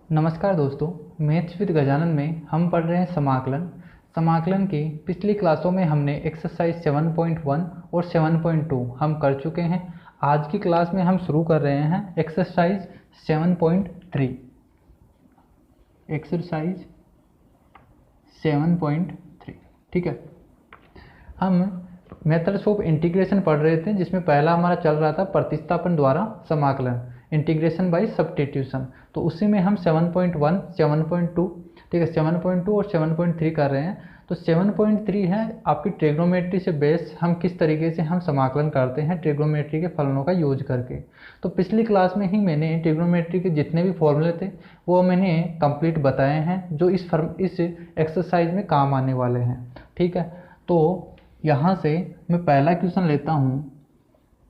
नमस्कार दोस्तों, maths with Gajanan में हम पढ़ रहे हैं समाकलन की पिछली क्लासों में हमने एक्सरसाइज 7.1 और 7.2 हम कर चुके हैं। आज की क्लास में हम शुरू कर रहे हैं एक्सरसाइज 7.3। एक्सरसाइज 7.3 ठीक है। हम मेथड्स ऑफ इंटीग्रेशन पढ़ रहे थे, जिसमें पहला हमारा चल रहा था प्रतिस्थापन द्वारा समाकलन, इंटीग्रेशन बाय सब्स्टिट्यूशन। तो उसी में हम 7.1, 7.2 ठीक है, 7.2 और 7.3 कर रहे हैं। तो 7.3 है आपकी ट्रिग्नोमेट्री से बेस, हम किस तरीके से हम समाकलन करते हैं ट्रिग्नोमेट्री के फलनों का यूज करके। तो पिछली क्लास में ही मैंने ट्रिग्नोमेट्री के जितने भी फॉर्मूले थे वो मैंने कंप्लीट बताए हैं, जो इस एक्सरसाइज में काम आने वाले हैं। ठीक है, तो यहाँ से मैं पहला क्वेश्चन लेता हूँ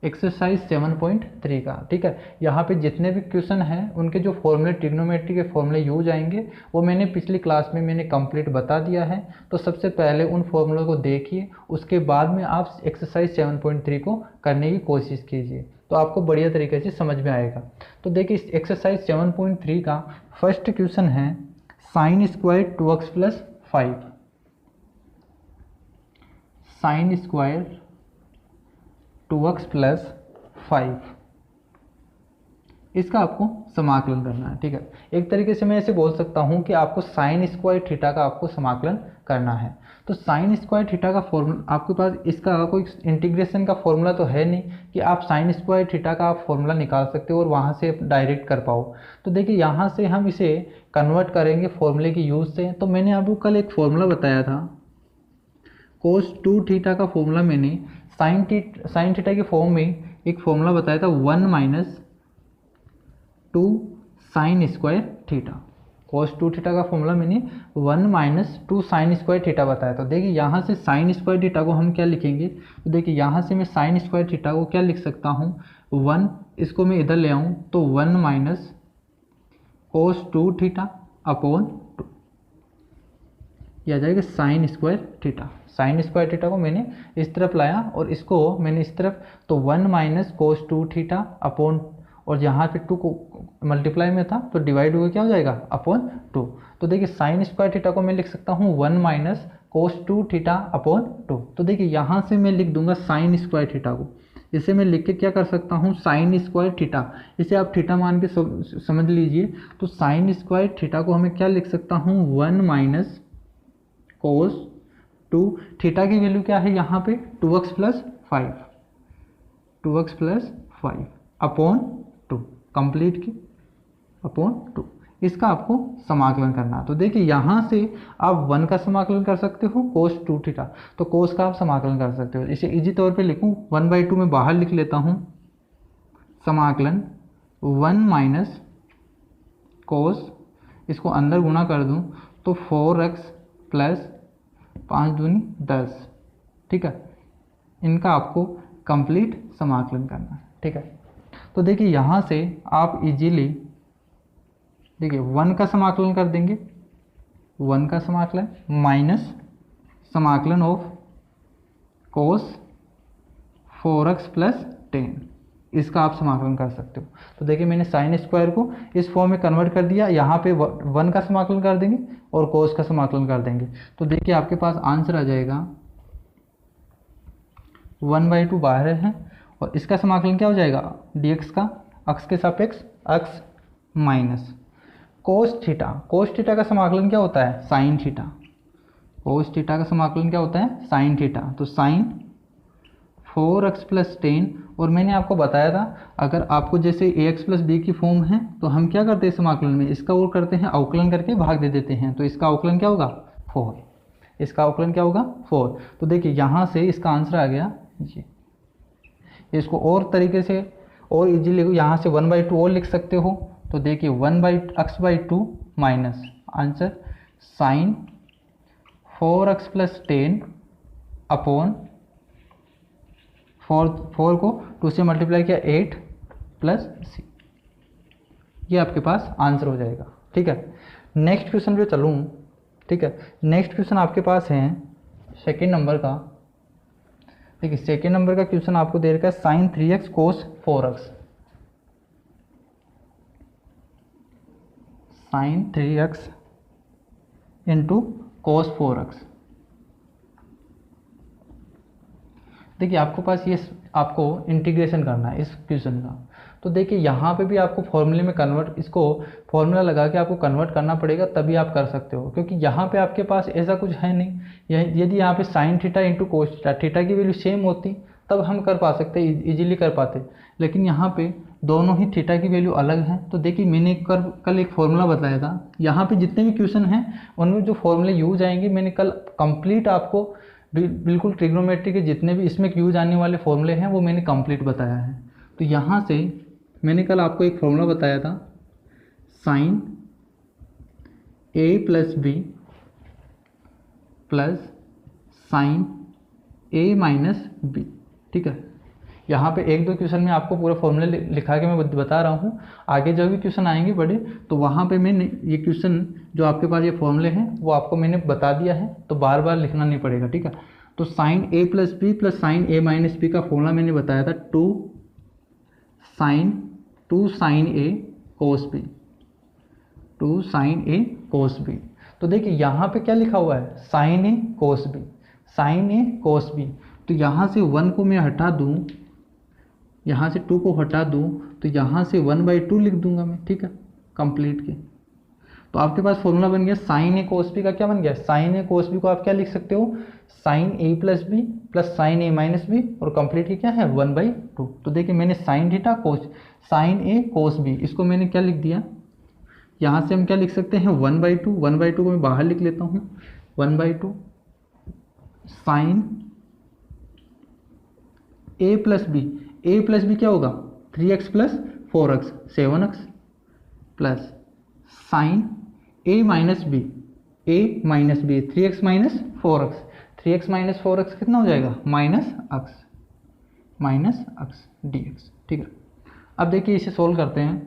एक्सरसाइज 7.3 का। ठीक है, यहाँ पे जितने भी क्वेश्चन हैं उनके जो फॉर्मूले, ट्रिग्नोमेट्री के फॉर्मूले यूज आएंगे वो मैंने पिछली क्लास में मैंने कंप्लीट बता दिया है। तो सबसे पहले उन फॉर्मूलों को देखिए, उसके बाद में आप एक्सरसाइज 7.3 को करने की कोशिश कीजिए, तो आपको बढ़िया तरीके से समझ में आएगा। तो देखिए एक्सरसाइज 7.3 का फर्स्ट क्वेश्चन है sine square 2x + 5। Sine square 2x + 5 इसका आपको समाकलन करना है। ठीक है, एक तरीके से मैं ऐसे बोल सकता हूं कि आपको साइन स्क्वायर थीटा का आपको समाकलन करना है। तो साइन स्क्वायर थीटा का फॉर्मूला आपके पास, इसका कोई इंटीग्रेशन का फॉर्मूला तो है नहीं कि आप साइन स्क्वायर थीटा का आप फॉर्मूला निकाल सकते हो और वहां से डायरेक्ट कर पाओ। तो देखिए यहाँ से हम इसे कन्वर्ट करेंगे फॉर्मूले की यूज से। तो मैंने आपको कल एक फॉर्मूला बताया था, कोस 2 थीटा का फॉर्मूला मैंने साइन थीटा के फॉर्म में एक फॉर्मूला बताया था 1 - 2 साइन स्क्वायर थीटा। कोस 2 थीटा का फॉर्मूला मैंने 1 - 2 साइन स्क्वायर थीटा बताया था। देखिए यहाँ से साइन स्क्वायर थीटा को हम क्या लिखेंगे, तो देखिए यहाँ से मैं साइन स्क्वायर थीटा को क्या लिख सकता हूँ, 1, इसको मैं इधर ले आऊँ तो 1 - कोस 2 थीटा अपॉन 2, यह आ जाएगा sign square theta. Sign square theta को मैंने इस तरफ लाया और इसको मैंने इस तरफ, तो 1 - कोस 2 थीटा अपॉन, और यहाँ पे 2 को मल्टीप्लाई में था तो डिवाइड हुआ क्या हो जाएगा, अपॉन 2। तो देखिए साइन स्क्वायर थीटा को मैं लिख सकता हूँ 1 - कोस 2 थीटा अपॉन 2। तो देखिए यहाँ से मैं लिख दूंगा साइन स्क्वायर थीटा को, इसे मैं लिख के क्या कर सकता हूँ, साइन स्क्वायर थीटा, इसे आप थीटा मान के समझ लीजिए। तो साइन स्क्वायर थीटा को हमें क्या लिख सकता हूँ, 1 - कोस 2 थीटा की वैल्यू क्या है यहाँ पे 2x + 5, 2x + 5 अपॉन 2, कंप्लीट की अपॉन 2। इसका आपको समाकलन करना है। तो देखिए यहाँ से आप 1 का समाकलन कर सकते हो कोस 2 थीटा, तो कोस का आप समाकलन कर सकते हो। इसे इजी तौर पे लिखूँ, 1/2 में बाहर लिख लेता हूँ, समाकलन 1 - कोस, इसको अंदर गुणा कर दूँ तो 4x + 5 दूनी 10। ठीक है, इनका आपको कंप्लीट समाकलन करना है। ठीक है, तो देखिए यहाँ से आप इजीली देखिए 1 का समाकलन कर देंगे, 1 का समाकलन माइनस समाकलन ऑफ कोस 4x + 10, इसका आप समाकलन कर सकते हो। तो देखिए मैंने साइन स्क्वायर को इस फॉर्म में कन्वर्ट कर दिया, यहाँ पे 1 का समाकलन कर देंगे और कोस का समाकलन कर देंगे। तो देखिए आपके पास आंसर आ जाएगा 1/2 बाहर है और इसका समाकलन क्या हो जाएगा, dx का अक्ष के सापेक्ष अक्ष minus cos theta. Cos theta का समाकलन क्या होता है, साइन थीटा। कोस थीटा का समाकलन क्या होता है, साइन थीटा। तो साइन 4x + 10, और मैंने आपको बताया था अगर आपको जैसे ax + b की फॉर्म है तो हम क्या करते हैं समाकलन में, इसका वो करते हैं अवकलन करके भाग दे देते हैं। तो इसका अवकलन क्या होगा, 4, इसका अवकलन क्या होगा, 4। तो देखिए यहाँ से इसका आंसर आ गया जी। इसको और तरीके से और इजीली यहाँ से 1/2 और लिख सकते हो। तो देखिए 1/2 minus answer sine 4x + 10 upon 4 को 2 से मल्टीप्लाई किया 8 + c, ये आपके पास आंसर हो जाएगा। ठीक है, नेक्स्ट क्वेश्चन पे चलूँ। ठीक है, नेक्स्ट क्वेश्चन आपके पास है सेकेंड नंबर का। देखिए सेकेंड नंबर का क्वेश्चन आपको दे रखा है sine 3x cos 4x। Sine 3x into cos 4x। देखिए आपके पास ये आपको इंटीग्रेशन करना है इस क्वेश्चन का। तो देखिए यहाँ पे भी आपको फॉर्मूले में कन्वर्ट, इसको फॉर्मूला लगा के आपको कन्वर्ट करना पड़ेगा, तभी आप कर सकते हो, क्योंकि यहाँ पे आपके पास ऐसा कुछ है नहीं। यदि यहाँ पे sign theta into cos theta, theta की वैल्यू सेम होती तब हम कर पा सकते, इजीली कर पाते, लेकिन यहाँ पे दोनों ही थीटा की वैल्यू अलग है। तो देखिए मैंने कल एक फॉर्मूला बताया था, यहाँ पे जितने भी क्वेश्चन हैं उनमें जो फॉर्मूले यूज आएंगे मैंने कल कंप्लीट आपको बिल्कुल ट्रिग्नोमेट्री के जितने भी इसमें यूज आने वाले फॉर्मूले हैं वो मैंने कंप्लीट बताया है। तो यहाँ से मैंने कल आपको एक फॉर्मूला बताया था, sine a plus b plus sine a minus B. ठीक है, यहाँ पे एक दो क्वेश्चन में आपको पूरा फॉर्मूला लिखा के मैं बता रहा हूँ, आगे जो भी क्वेश्चन आएंगे बड़े तो वहाँ पे मैंने ये क्वेश्चन जो आपके पास ये फॉर्मूले हैं वो आपको मैंने बता दिया है, तो बार बार लिखना नहीं पड़ेगा। ठीक है, तो sine a plus b plus sine a minus B का फॉर्मूला मैंने बताया था 2 sine a cos b, 2 sine a cos b। तो देखिए यहाँ पे क्या लिखा हुआ है, sine a cos b, sine a cos b। तो यहाँ से 1 को मैं हटा दूँ, यहाँ से 2 को हटा दूँ, तो यहाँ से 1/2 लिख दूंगा मैं। ठीक है, कंप्लीट के। तो आपके पास फॉर्मूला बन गया साइन ए कोस बी का। क्या बन गया, साइन ए कोस बी को आप क्या लिख सकते हो, sign A plus b plus sine A minus B, और कंप्लीट की क्या है 1/2। तो देखिए मैंने sine theta cos, sign A cos B, इसको मैंने क्या लिख दिया, यहाँ से हम क्या लिख सकते हैं 1/2, 1/2 को मैं बाहर लिख लेता हूँ, 1/2 sine A plus B, A plus B क्या होगा 3x plus 4x 7x plus sine A minus B, A minus B 3x minus 4x, 3x minus 4x कितना हो जाएगा माइनस x dx। ठीक है, अब देखिए इसे सोल्व करते हैं,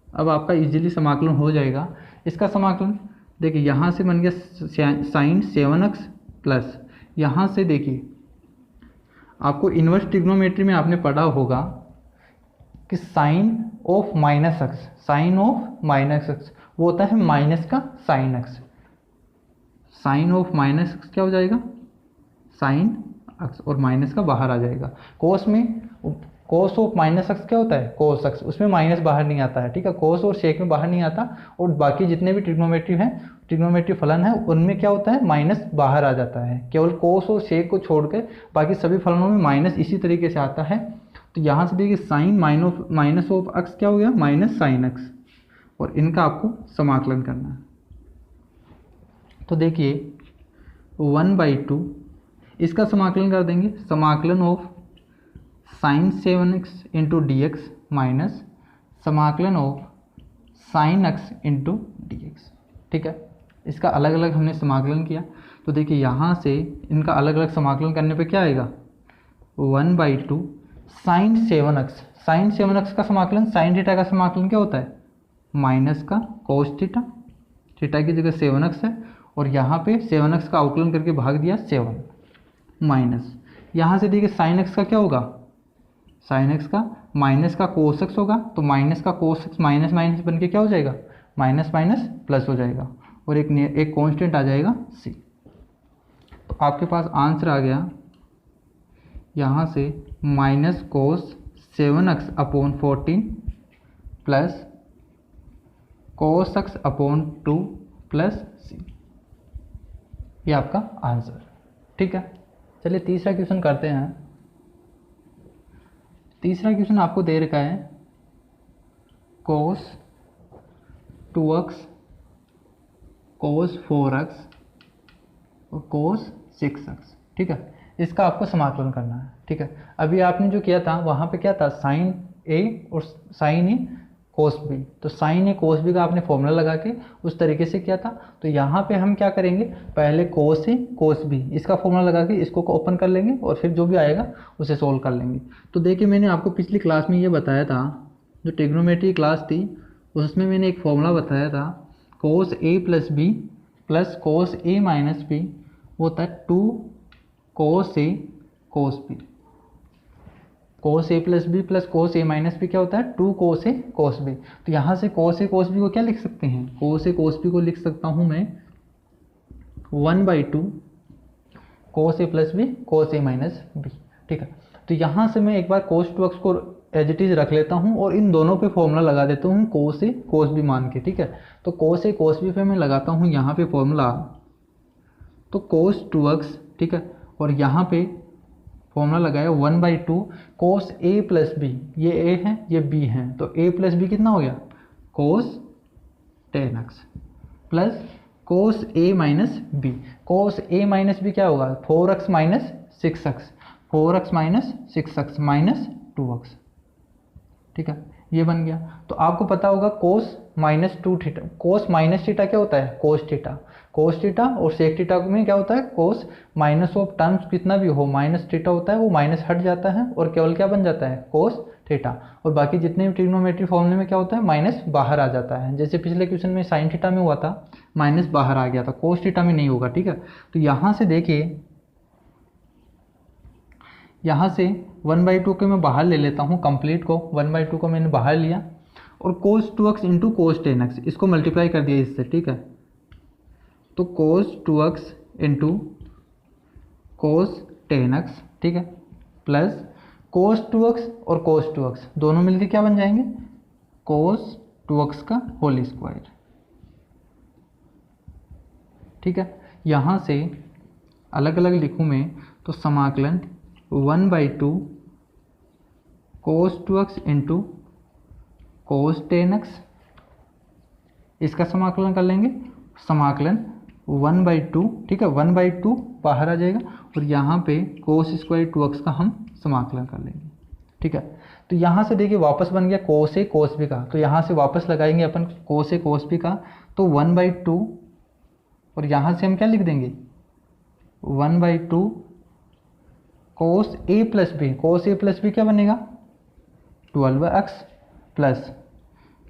अब आपका इजीली समाकलन हो जाएगा। इसका समाकलन देखिए यहाँ से बन गया साइन 7x प्लस, यहाँ से देखिए आपको इन्वर्स ट्रिग्नोमेट्री में आपने पढ़ा होगा कि sine of minus x, sine of minus x वो होता है माइनस का sine x, sine of minus x क्या हो जाएगा साइन एक्स, और माइनस का बाहर आ जाएगा। कोस में कोस ऑफ माइनस एक्स क्या होता है कोस एक्स, उसमें माइनस बाहर नहीं आता है। ठीक है, कोस और सेक में बाहर नहीं आता, और बाकी जितने भी ट्रिग्नोमेट्री हैं, ट्रिग्नोमेट्री फलन है उनमें क्या होता है माइनस बाहर आ जाता है। केवल कोस और सेक को छोड़कर बाकी सभी फलनों में माइनस इसी तरीके से आता है। तो यहाँ से देखिए साइन माइनस ऑफ एक्स क्या हो गया माइनस साइन एक्स, और इनका आपको समाकलन करना है। तो देखिए 1/2 इसका समाकलन कर देंगे, समाकलन of sine 7x into D X minus समाकलन of sine x into D X. ठीक है, इसका अलग अलग हमने समाकलन किया। तो देखिए यहाँ से इनका अलग अलग समाकलन करने पे क्या आएगा 1/2 साइन 7x, साइन 7x का समाकलन, साइन थीटा का समाकलन क्या होता है माइनस का कोस थीटा, थीटा की जगह 7x है, और यहाँ पे 7x का आउटलन करके भाग दिया 7 माइनस, यहाँ से देखिए साइन x का क्या होगा, साइन x का माइनस का कोस x होगा, तो माइनस का कोस x माइनस माइनस बन के क्या हो जाएगा माइनस माइनस प्लस हो जाएगा, और एक कांस्टेंट आ जाएगा c। तो आपके पास आंसर आ गया यहाँ से minus cos 7x upon 14 plus cos x upon 2 plus c, ये आपका आंसर। ठीक है, चलिए तीसरा क्वेश्चन करते हैं। तीसरा क्वेश्चन आपको दे रखा है कोस 2x कोस 4x और कोस 6x। ठीक है, इसका आपको समाकलन करना है। ठीक है, अभी आपने जो किया था वहाँ पे क्या था साइन a और साइन a कोस b, तो साइन a कोस b का आपने फॉर्मूला लगा के उस तरीके से किया था। तो यहाँ पे हम क्या करेंगे, पहले कोस a कोस b इसका फॉर्मूला लगा के इसको ओपन कर लेंगे, और फिर जो भी आएगा उसे सोल्व कर लेंगे। तो देखिए मैंने आपको पिछली क्लास में ये बताया था, जो ट्रिग्नोमेट्री क्लास थी उसमें मैंने एक फॉर्मूला बताया था cos a plus b plus cos a minus b, वो होता है 2 cos a cos b। Cos A plus b plus cos A minus b क्या होता है, 2 कोस ए कोस बी। तो यहाँ से कोस ए कोस बी को क्या लिख सकते हैं, कोस ए कोस बी को लिख सकता हूँ मैं 1/2 कोस ए प्लस बी कोस ए माइनस बी। ठीक है, तो यहाँ से मैं एक बार कोस 2x को एज इट इज रख लेता हूँ और इन दोनों पे फॉर्मूला लगा देता हूँ कोस ए कोस बी मान के। ठीक है, तो कोस ए कोस बी पे मैं लगाता हूँ यहाँ पे फॉर्मूला, तो कोस 2x, ठीक है, और यहाँ पे फॉर्मूला लगाया 1/2 कोस ए प्लस बी, ये ए है ये बी है, तो ए प्लस बी कितना हो गया, कोस 10x प्लस कोस ए माइनस बी। कोस ए माइनस बी क्या होगा, 4x minus 6x, 4x minus 6x minus 2x। ठीक है, ये बन गया। तो आपको पता होगा कोस माइनस 2 थीटा, कोस माइनस थीटा क्या होता है, कोस थीटा। कोस थीटा और सेक थीटा में क्या होता है, कोस माइनस ऑफ टर्म्स कितना भी हो माइनस थीटा होता है, वो माइनस हट जाता है और केवल क्या बन जाता है, कोस थीटा। और बाकी जितने भी ट्रिग्नोमेट्री फॉर्मूले में क्या होता है, माइनस बाहर आ जाता है। जैसे पिछले क्वेश्चन में साइन थीटा में हुआ था, माइनस बाहर आ गया था, कोस थीटा में नहीं होगा। ठीक है, तो यहाँ से देखिए, यहाँ से 1/2 के मैं बाहर ले लेता हूँ, कंप्लीट को 1/2 को मैंने बाहर लिया और कोस 2x इंटू कोस 10x इसको मल्टीप्लाई कर दिया इससे। ठीक है, तो कोस 2x इंटू कोस 10x, ठीक है, प्लस कोस 2x और कोस 2x दोनों मिलके क्या बन जाएंगे, कोस 2x का होल स्क्वायर। ठीक है, यहाँ से अलग अलग लिखूँ मैं तो समाकलन 1/2 कोस 2x इंटू कोस 10x, इसका समाकलन कर लेंगे, समाकलन 1/2। ठीक है, 1/2 बाहर आ जाएगा और यहाँ पे कोस स्क्वायर 2x का हम समाकलन कर लेंगे। ठीक है, तो यहाँ से देखिए वापस बन गया कोस ए कोस बी का, तो यहाँ से वापस लगाएंगे अपन कोस ए कोस बी का, तो 1/2 और यहाँ से हम क्या लिख देंगे 1/2 कोस ए प्लस बी। कोस ए प्लस बी क्या बनेगा 12x प्लस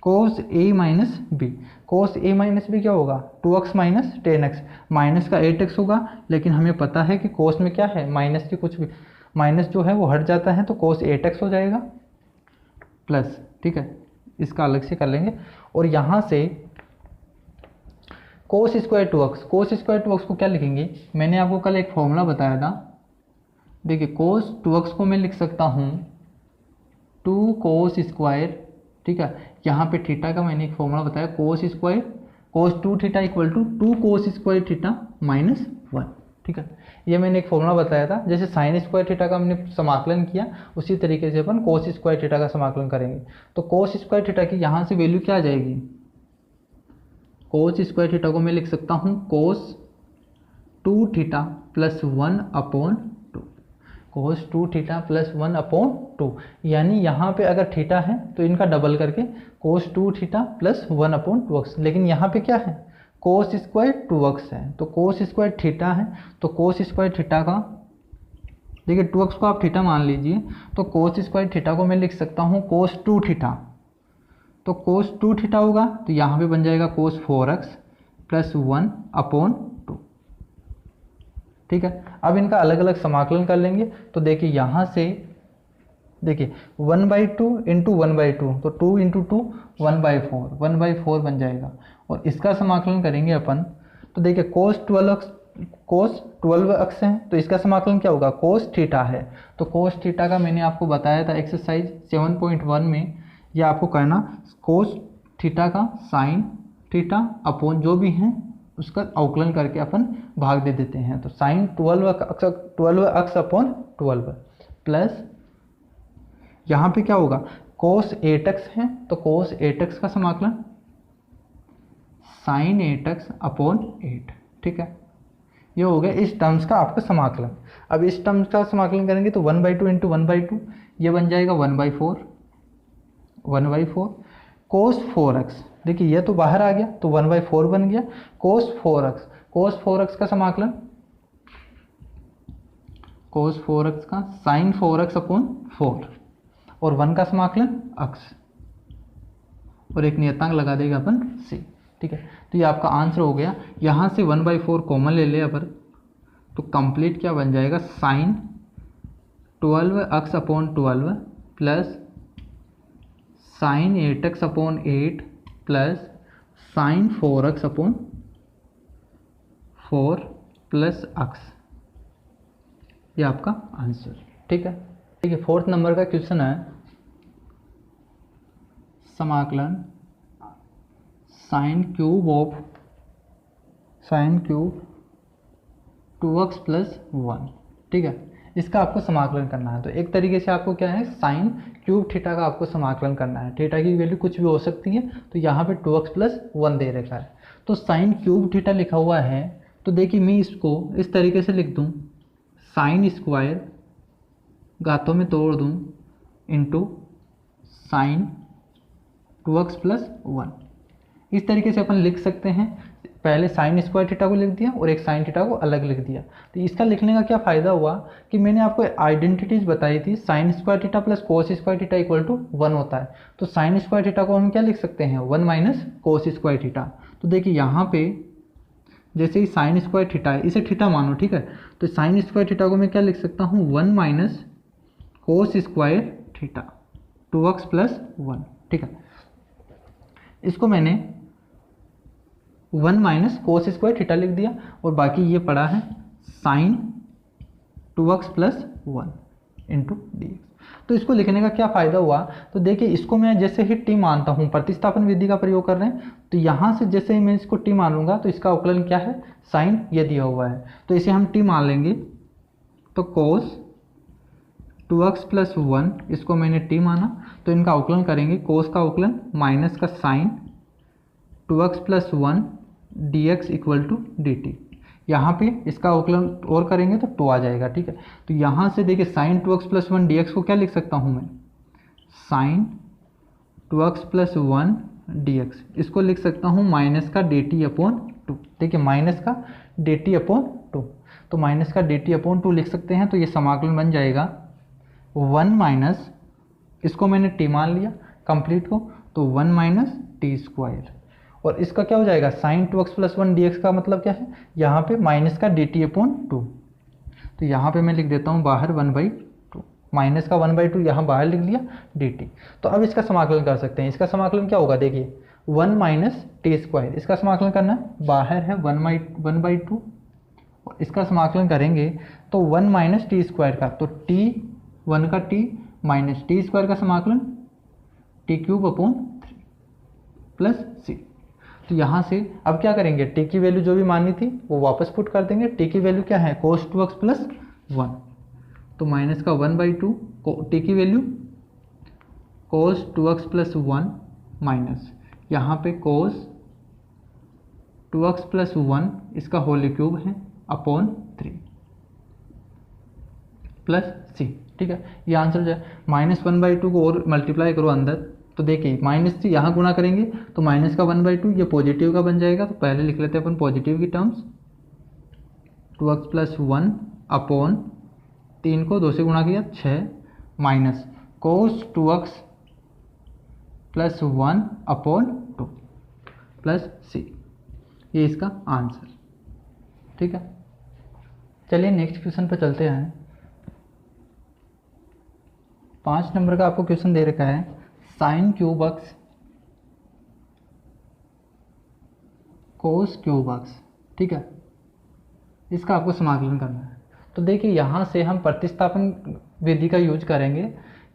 कोस ए माइनस बी। कोस ए माइनस बी क्या होगा 2x माइनस 10x, माइनस का 8x होगा, लेकिन हमें पता है कि कोस में क्या है माइनस की कुछ भी माइनस जो है वो हट जाता है, तो कोस 8x हो जाएगा प्लस। ठीक है, इसका अलग से कर लेंगे और यहाँ से cos square 2x, cos square 2x को क्या लिखेंगे, मैंने आपको कल एक फॉर्मूला बताया था। देखिए कोस 2x को मैं लिख सकता हूँ 2 कोस स्क्वायर। ठीक है, यहाँ पे थीटा का मैंने एक फॉर्मूला बताया, cos square cos 2 theta equal to 2 cos square theta minus 1। ठीक है, ये मैंने एक फॉर्मूला बताया था। जैसे साइन स्क्वायर थीटा का हमने समाकलन किया, उसी तरीके से अपन कोस स्क्वायर थीटा का समाकलन करेंगे। तो कोस स्क्वायर थीटा की यहाँ से वैल्यू क्या आ जाएगी, कोस स्क्वायर थीटा को मैं लिख सकता हूँ कोस 2 थीटा प्लस 1/2, कोस 2 थीटा प्लस 1/2, यानी यहाँ पे अगर थीटा है तो इनका डबल करके कोस 2 थीटा प्लस 1/2x, लेकिन यहाँ पे क्या है कोस स्क्वायर 2x है, तो कोस स्क्वायर थीटा है, तो कोस स्क्वायर थीटा का देखिए 2x को आप थीटा मान लीजिए, तो कोस स्क्वायर थीटा को मैं लिख सकता हूँ कोस 2 थीटा, तो कोस 2 थीटा होगा तो यहाँ पे बन जाएगा कोस 4x प्लस 1/2। ठीक है, अब इनका अलग अलग समाकलन कर लेंगे। तो देखिए यहाँ से देखिए 1/2 इंटू 1/2, तो 2 इंटू 2 1/4 बन जाएगा। और इसका समाकलन करेंगे अपन, तो देखिए कोस 12x है, तो इसका समाकलन क्या होगा कोस थीटा है, तो कोस थीटा का मैंने आपको बताया था एक्सरसाइज 7.1 में, यह आपको करना कोस थीटा का साइन थीटा अपॉन जो भी है उसका अवकलन करके अपन भाग दे देते हैं। तो साइन 12x अपॉन 12 प्लस यहाँ पे क्या होगा कोस 8x है, तो कोस 8x का समाकलन साइन 8x अपॉन 8। ठीक है, ये हो गया इस टर्म्स का आपका समाकलन। अब इस टर्म्स का समाकलन करेंगे तो 1/2 इंटू 1/2 ये बन जाएगा 1/4 कोस 4x, देखिए ये तो बाहर आ गया तो 1/4 बन गया कोस 4x का समाकलन कोस 4x का साइन 4x अपॉन 4 और 1 का समाकलन x और एक नियतांक लगा देगा अपन c। ठीक है, तो ये आपका आंसर हो गया। यहाँ से 1/4 कॉमन ले ले अपन, तो कंप्लीट क्या बन जाएगा sine 12x/12 plus sine 8x/8 plus sine 4x/4 plus x, ये आपका आंसर। ठीक है, ठीक है। 4th नंबर का क्वेश्चन है समाकलन साइन क्यूब 2x प्लस 1। ठीक है, इसका आपको समाकलन करना है। तो एक तरीके से आपको क्या है, साइन क्यूब थीटा का आपको समाकलन करना है। थीटा की वैल्यू कुछ भी हो सकती है, तो यहाँ पे 2x प्लस 1 दे रखा है। तो साइन क्यूब थीटा लिखा हुआ है, तो देखिए मैं इसको इस तरीके से लिख दूँ, साइन स्क्वायर घातों में तोड़ दूँ इंटू साइन 2x प्लस 1। इस तरीके से अपन लिख सकते हैं। पहले साइन स्क्वायर थीटा को लिख दिया और एक साइन थीटा को अलग लिख दिया। तो इसका लिखने का क्या फ़ायदा हुआ कि मैंने आपको आइडेंटिटीज बताई थी, sine square theta plus cos square theta equal to 1 होता है। तो साइन स्क्वायर थीटा को हम क्या लिख सकते हैं, 1 माइनस कोस स्क्वायर थीटा। तो देखिए यहाँ पे जैसे ही साइन स्क्वायर थीटा है, इसे थीटा मानो, ठीक है। तो साइन स्क्वायर थीटा को मैं क्या लिख सकता हूँ, 1 minus cos square theta 2x plus 1। ठीक है, इसको मैंने 1 माइनस कोस स्क्वायर थीटा लिख दिया और बाकी ये पड़ा है sign 2x plus 1 into D. तो इसको लिखने का क्या फ़ायदा हुआ, तो देखिए इसको मैं जैसे ही टी मानता हूँ, प्रतिस्थापन विधि का प्रयोग कर रहे हैं, तो यहाँ से जैसे ही मैं इसको टी मान लूँगा तो इसका अवकलन क्या है, साइन ये दिया हुआ है, तो इसे हम टी मान लेंगे। तो कोस 2x प्लस 1 इसको मैंने टी माना, तो इनका अवकलन करेंगे, कोस का अवकलन माइनस का sine 2x plus 1 dx equal to dt। यहाँ पे इसका अवकलन और करेंगे तो 2 आ जाएगा। ठीक है, तो यहाँ से देखिए साइन 2x प्लस 1 dx को क्या लिख सकता हूँ मैं, साइन 2x प्लस 1 dx, इसको लिख सकता हूँ माइनस का dt अपॉन 2। देखिए माइनस का dt अपॉन 2, तो माइनस का dt अपॉन 2 लिख सकते हैं। तो ये समाकलन बन जाएगा 1 माइनस, इसको मैंने टी मान लिया कंप्लीट को, तो 1 माइनस टी स्क्वायर, और इसका क्या हो जाएगा, साइन 2x प्लस 1 dx का मतलब क्या है, यहाँ पे माइनस का dt अपॉन 2। तो यहाँ पे मैं लिख देता हूँ बाहर 1/2, माइनस का 1/2 यहाँ बाहर लिख लिया dt। तो अब इसका समाकलन कर सकते हैं। इसका समाकलन क्या होगा, देखिए 1 माइनस टी स्क्वायर, इसका समाकलन करना है, बाहर है 1/2, और इसका समाकलन करेंगे तो 1 माइनस टी स्क्वायर का, तो टी 1 का टी माइनस टी स्क्वायर का समाकलन टी क्यूब अपॉन 3 प्लस सी। तो यहाँ से अब क्या करेंगे, टी की वैल्यू जो भी मानी थी वो वापस पुट कर देंगे। टी की वैल्यू क्या है, कोस 2x प्लस 1, तो माइनस का 1/2 टी की वैल्यू कोस 2x प्लस 1 माइनस यहाँ पे कोस 2x प्लस 1 इसका होल क्यूब है अपॉन 3 प्लस सी। ठीक है, ये आंसर हो जाए। माइनस 1/2 को और मल्टीप्लाई करो अंदर, तो देखिए माइनस से यहाँ गुणा करेंगे तो माइनस का 1/2 ये पॉजिटिव का बन जाएगा। तो पहले लिख लेते हैं अपन पॉजिटिव की टर्म्स, 2x प्लस 1 अपॉन 3 को 2 से गुणा किया 6 minus cos 2x plus 1 upon 2 plus सी, ये इसका आंसर। ठीक है, चलिए नेक्स्ट क्वेश्चन पर चलते हैं। 5 नंबर का आपको क्वेश्चन दे रखा है, sine cube x cos cube x। ठीक है, इसका आपको समाकलन करना है। तो देखिए यहाँ से हम प्रतिस्थापन विधि का यूज करेंगे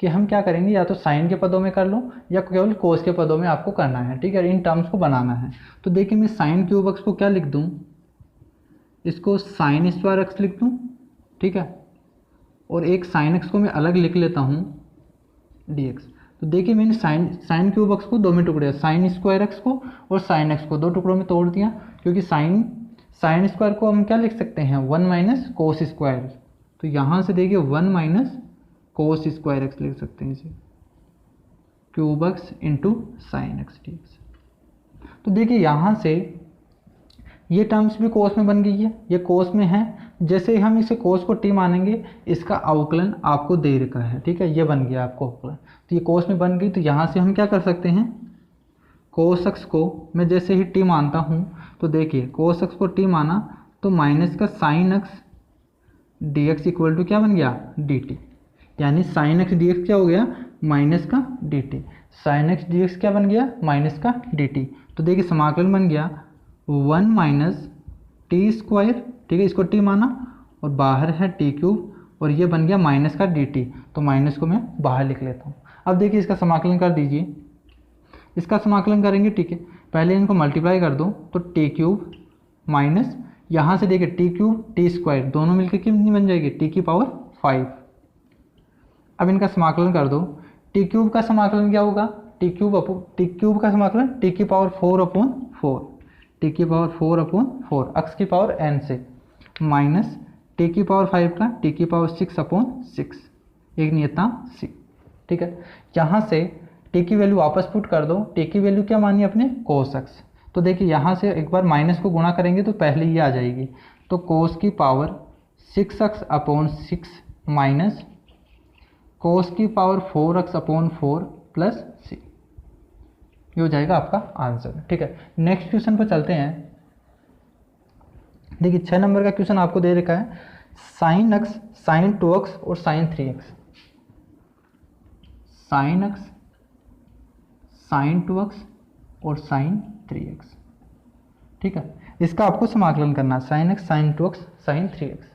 कि हम क्या करेंगे, या तो साइन के पदों में कर लो या केवल कोस के पदों में आपको करना है। ठीक है, इन टर्म्स को बनाना है। तो देखिए मैं साइन क्यूब x को क्या लिख दूँ, इसको साइन स्क्वायर x लिख दूँ। ठीक है, और एक साइन x को मैं अलग लिख लेता हूँ dx। तो देखिए मैंने साइन क्यूब x को 2 में टुकड़े, साइन स्क्वायर x को और साइन x को 2 टुकड़ों में तोड़ दिया, क्योंकि साइन स्क्वायर को हम क्या लिख सकते हैं, 1 माइनस कोस स्क्वायर। तो यहाँ से देखिए 1 माइनस कोस स्क्वायर x लिख सकते हैं इसे, cube x into sine x dx। तो देखिए यहाँ से ये टर्म्स भी कोस में बन गई है, ये कोस में है। जैसे ही हम इसे कोस को टी मानेंगे, इसका अवकलन आपको दे रखा है। ठीक है, ये बन गया आपको अवकलन, तो ये कोस में बन गई। तो यहाँ से हम क्या कर सकते हैं, कोस x को मैं जैसे ही टी मानता हूँ, तो देखिए कोस x को टी माना तो माइनस का sine x dx equal to क्या बन गया dt। यानी साइन एक्स डी एक्स क्या हो गया, माइनस का D T. Sign x d x क्या बन गया, माइनस का डी टी। तो देखिए समाकलन बन गया 1 माइनस टी स्क्वायर, ठीक है, इसको टी माना और बाहर है टी क्यूब, और ये बन गया माइनस का डी टी। तो माइनस को मैं बाहर लिख लेता हूँ। अब देखिए इसका समाकलन कर दीजिए, इसका समाकलन करेंगे, ठीक है, पहले इनको मल्टीप्लाई कर दो तो टी क्यूब माइनस यहाँ से देखिए टी क्यूब टी स्क्वायर दोनों मिलकर कितनी बन जाएगी, टी की पावर 5। अब इनका समाकलन कर दो, टी क्यूब का समाकलन क्या होगा, टी क्यूब का समाकलन टी की पावर 4/4, टी की पावर 4/4 अक्स की पावर n से, माइनस टी की पावर 5 का टी की पावर 6/6, एक नियतांक c, ठीक है। यहाँ से टी की वैल्यू वापस पुट कर दो, टी की वैल्यू क्या मानी अपने, कोस एक्स। तो देखिए यहाँ से एक बार माइनस को गुणा करेंगे तो पहले ये आ जाएगी, तो कोस की पावर 6x/6 माइनस कोस की पावर 4x/4 प्लस c, ये हो जाएगा आपका आंसर, ठीक है। नेक्स्ट क्वेश्चन पर चलते हैं। देखिए 6 नंबर का क्वेश्चन आपको दे रखा है, साइन x साइन 2x और sign 3x, sign x sign 2x और साइन 3x, ठीक है। इसका आपको समाकलन करना है, sign x sign 2x sign 3x।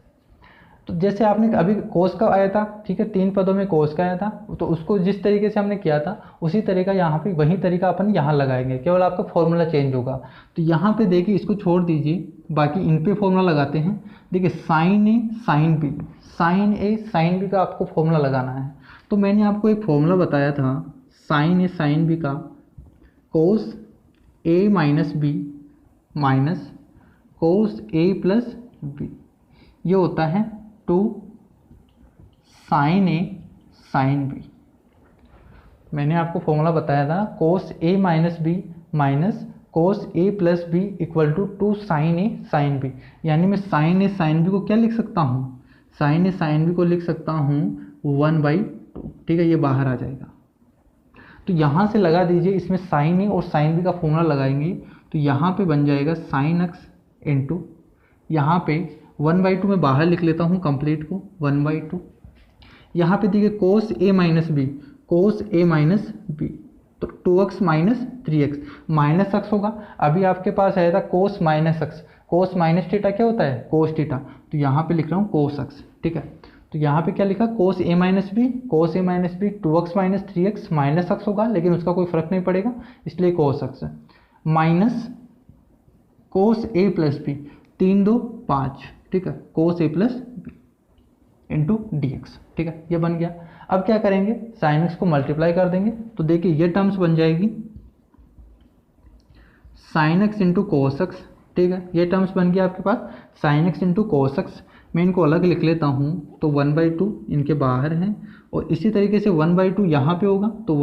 तो जैसे आपने अभी कोस का आया था, ठीक है, 3 पदों में कोस का आया था, तो उसको जिस तरीके से हमने किया था उसी तरीका यहाँ पे वही तरीका अपन यहाँ लगाएंगे, केवल आपका फॉर्मूला चेंज होगा। तो यहाँ पे देखिए इसको छोड़ दीजिए, बाकी इन पे फॉर्मूला लगाते हैं। देखिए sine A sine B, sine A sine B का आपको फॉर्मूला लगाना है। तो मैंने आपको एक फॉर्मूला बताया था साइन ए साइन बी का, कोस ए माइनस बी माइनस कोस ए प्लस बी, ये होता है 2 साइन ए साइन बी। मैंने आपको फॉर्मूला बताया था cos A minus B minus cos A plus B equal to 2 sine A sine B. यानी मैं साइन ए साइन बी को क्या लिख सकता हूँ, साइन ए साइन बी को लिख सकता हूँ 1/2, ठीक है, ये बाहर आ जाएगा। तो यहाँ से लगा दीजिए, इसमें साइन ए और साइन बी का फॉर्मूला लगाएंगे तो यहाँ पे बन जाएगा साइन एक्स इंटू, यहाँ पे 1/2 में बाहर लिख लेता हूँ कंप्लीट को 1/2। यहाँ पे देखिए कोस ए माइनस बी, कोस ए माइनस बी, तो 2x minus 3x, minus X होगा। अभी आपके पास आया था कोस माइनस एक्स, कोस माइनस थीटा क्या होता है, कोस थीटा, तो यहाँ पे लिख रहा हूँ कोस एक्स, ठीक है। तो यहाँ पे क्या लिखा, कोस ए माइनस बी, कोस ए minus B 2x minus 3x, minus X होगा लेकिन उसका कोई फर्क नहीं पड़ेगा इसलिए कोस एक्स, माइनस कोस ए प्लस बी, 3 2 5, ठीक है, कोस ए plus B into D X, ठीक है, ये बन गया। अब क्या करेंगे, साइन एक्स को मल्टीप्लाई कर देंगे, तो देखिए ये टर्म्स बन जाएगी sine X into cos X, ठीक है, ये टर्म्स बन गया आपके पास sine X into cos X. मैं इनको अलग लिख लेता हूँ, तो 1/2 इनके बाहर हैं, और इसी तरीके से 1/2 यहाँ पे होगा, तो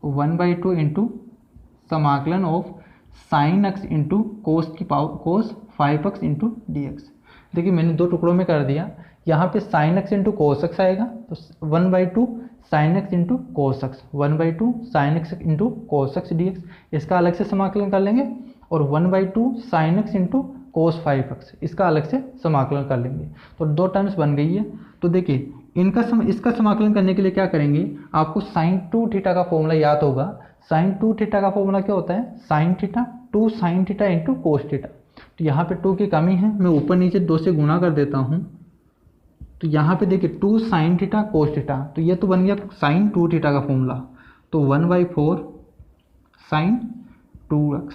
1/2 इंटू समाकलन ऑफ साइन एक्स इंटू कोस की पावर कोस 5x इंटू डी एक्स। देखिए मैंने 2 टुकड़ों में कर दिया, यहाँ पे sign X into cos x आएगा, तो 1/2 sign X into cos x, 1/2 sign X into cos x d x, इसका अलग से समाकलन कर लेंगे, और 1/2 साइन एक्स इंटू कोस 5x, इसका अलग से समाकलन कर लेंगे। तो 2 टर्म्स बन गई है। तो देखिए इसका समाकलन करने के लिए क्या करेंगे, आपको साइन 2 थीटा का फॉर्मूला याद होगा। साइन 2 थीटा का फॉर्मूला क्या होता है, sine theta 2 sign theta into cos theta. तो यहाँ पे 2 की कमी है, मैं ऊपर नीचे 2 से गुणा कर देता हूँ, तो यहाँ पे देखिए 2 साइन थीटा कोस थीटा, तो ये तो बन गया साइन 2 थीटा का फॉर्मूला। तो 1/4 sine 2x,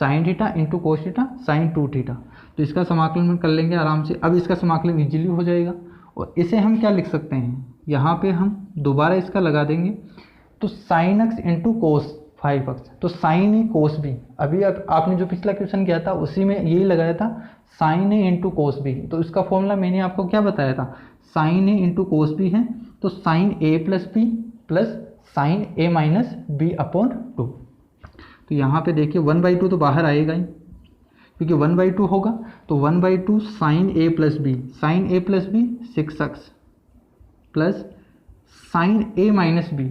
sine theta into cos theta sine 2 theta, तो इसका समाकलन कर लेंगे आराम से। अब इसका समाकलन इजीली हो जाएगा, और इसे हम क्या लिख सकते हैं, यहाँ पे हम दोबारा इसका लगा देंगे, तो साइन एक्स इंटू कोस 5x, तो साइन ए कोस बी, अभी आपने जो पिछला क्वेश्चन किया था उसी में यही लगाया था साइन ए इंटू कोस बी। तो इसका फॉर्मूला मैंने आपको क्या बताया था, साइन ए इंटू कोस बी है, तो sign A plus b plus sine A minus B upon 2। तो यहाँ पे देखिए 1/2 तो बाहर आएगा ही, क्योंकि 1/2 होगा, तो 1/2 sine A plus B, sine A plus B 6x plus sine A minus B,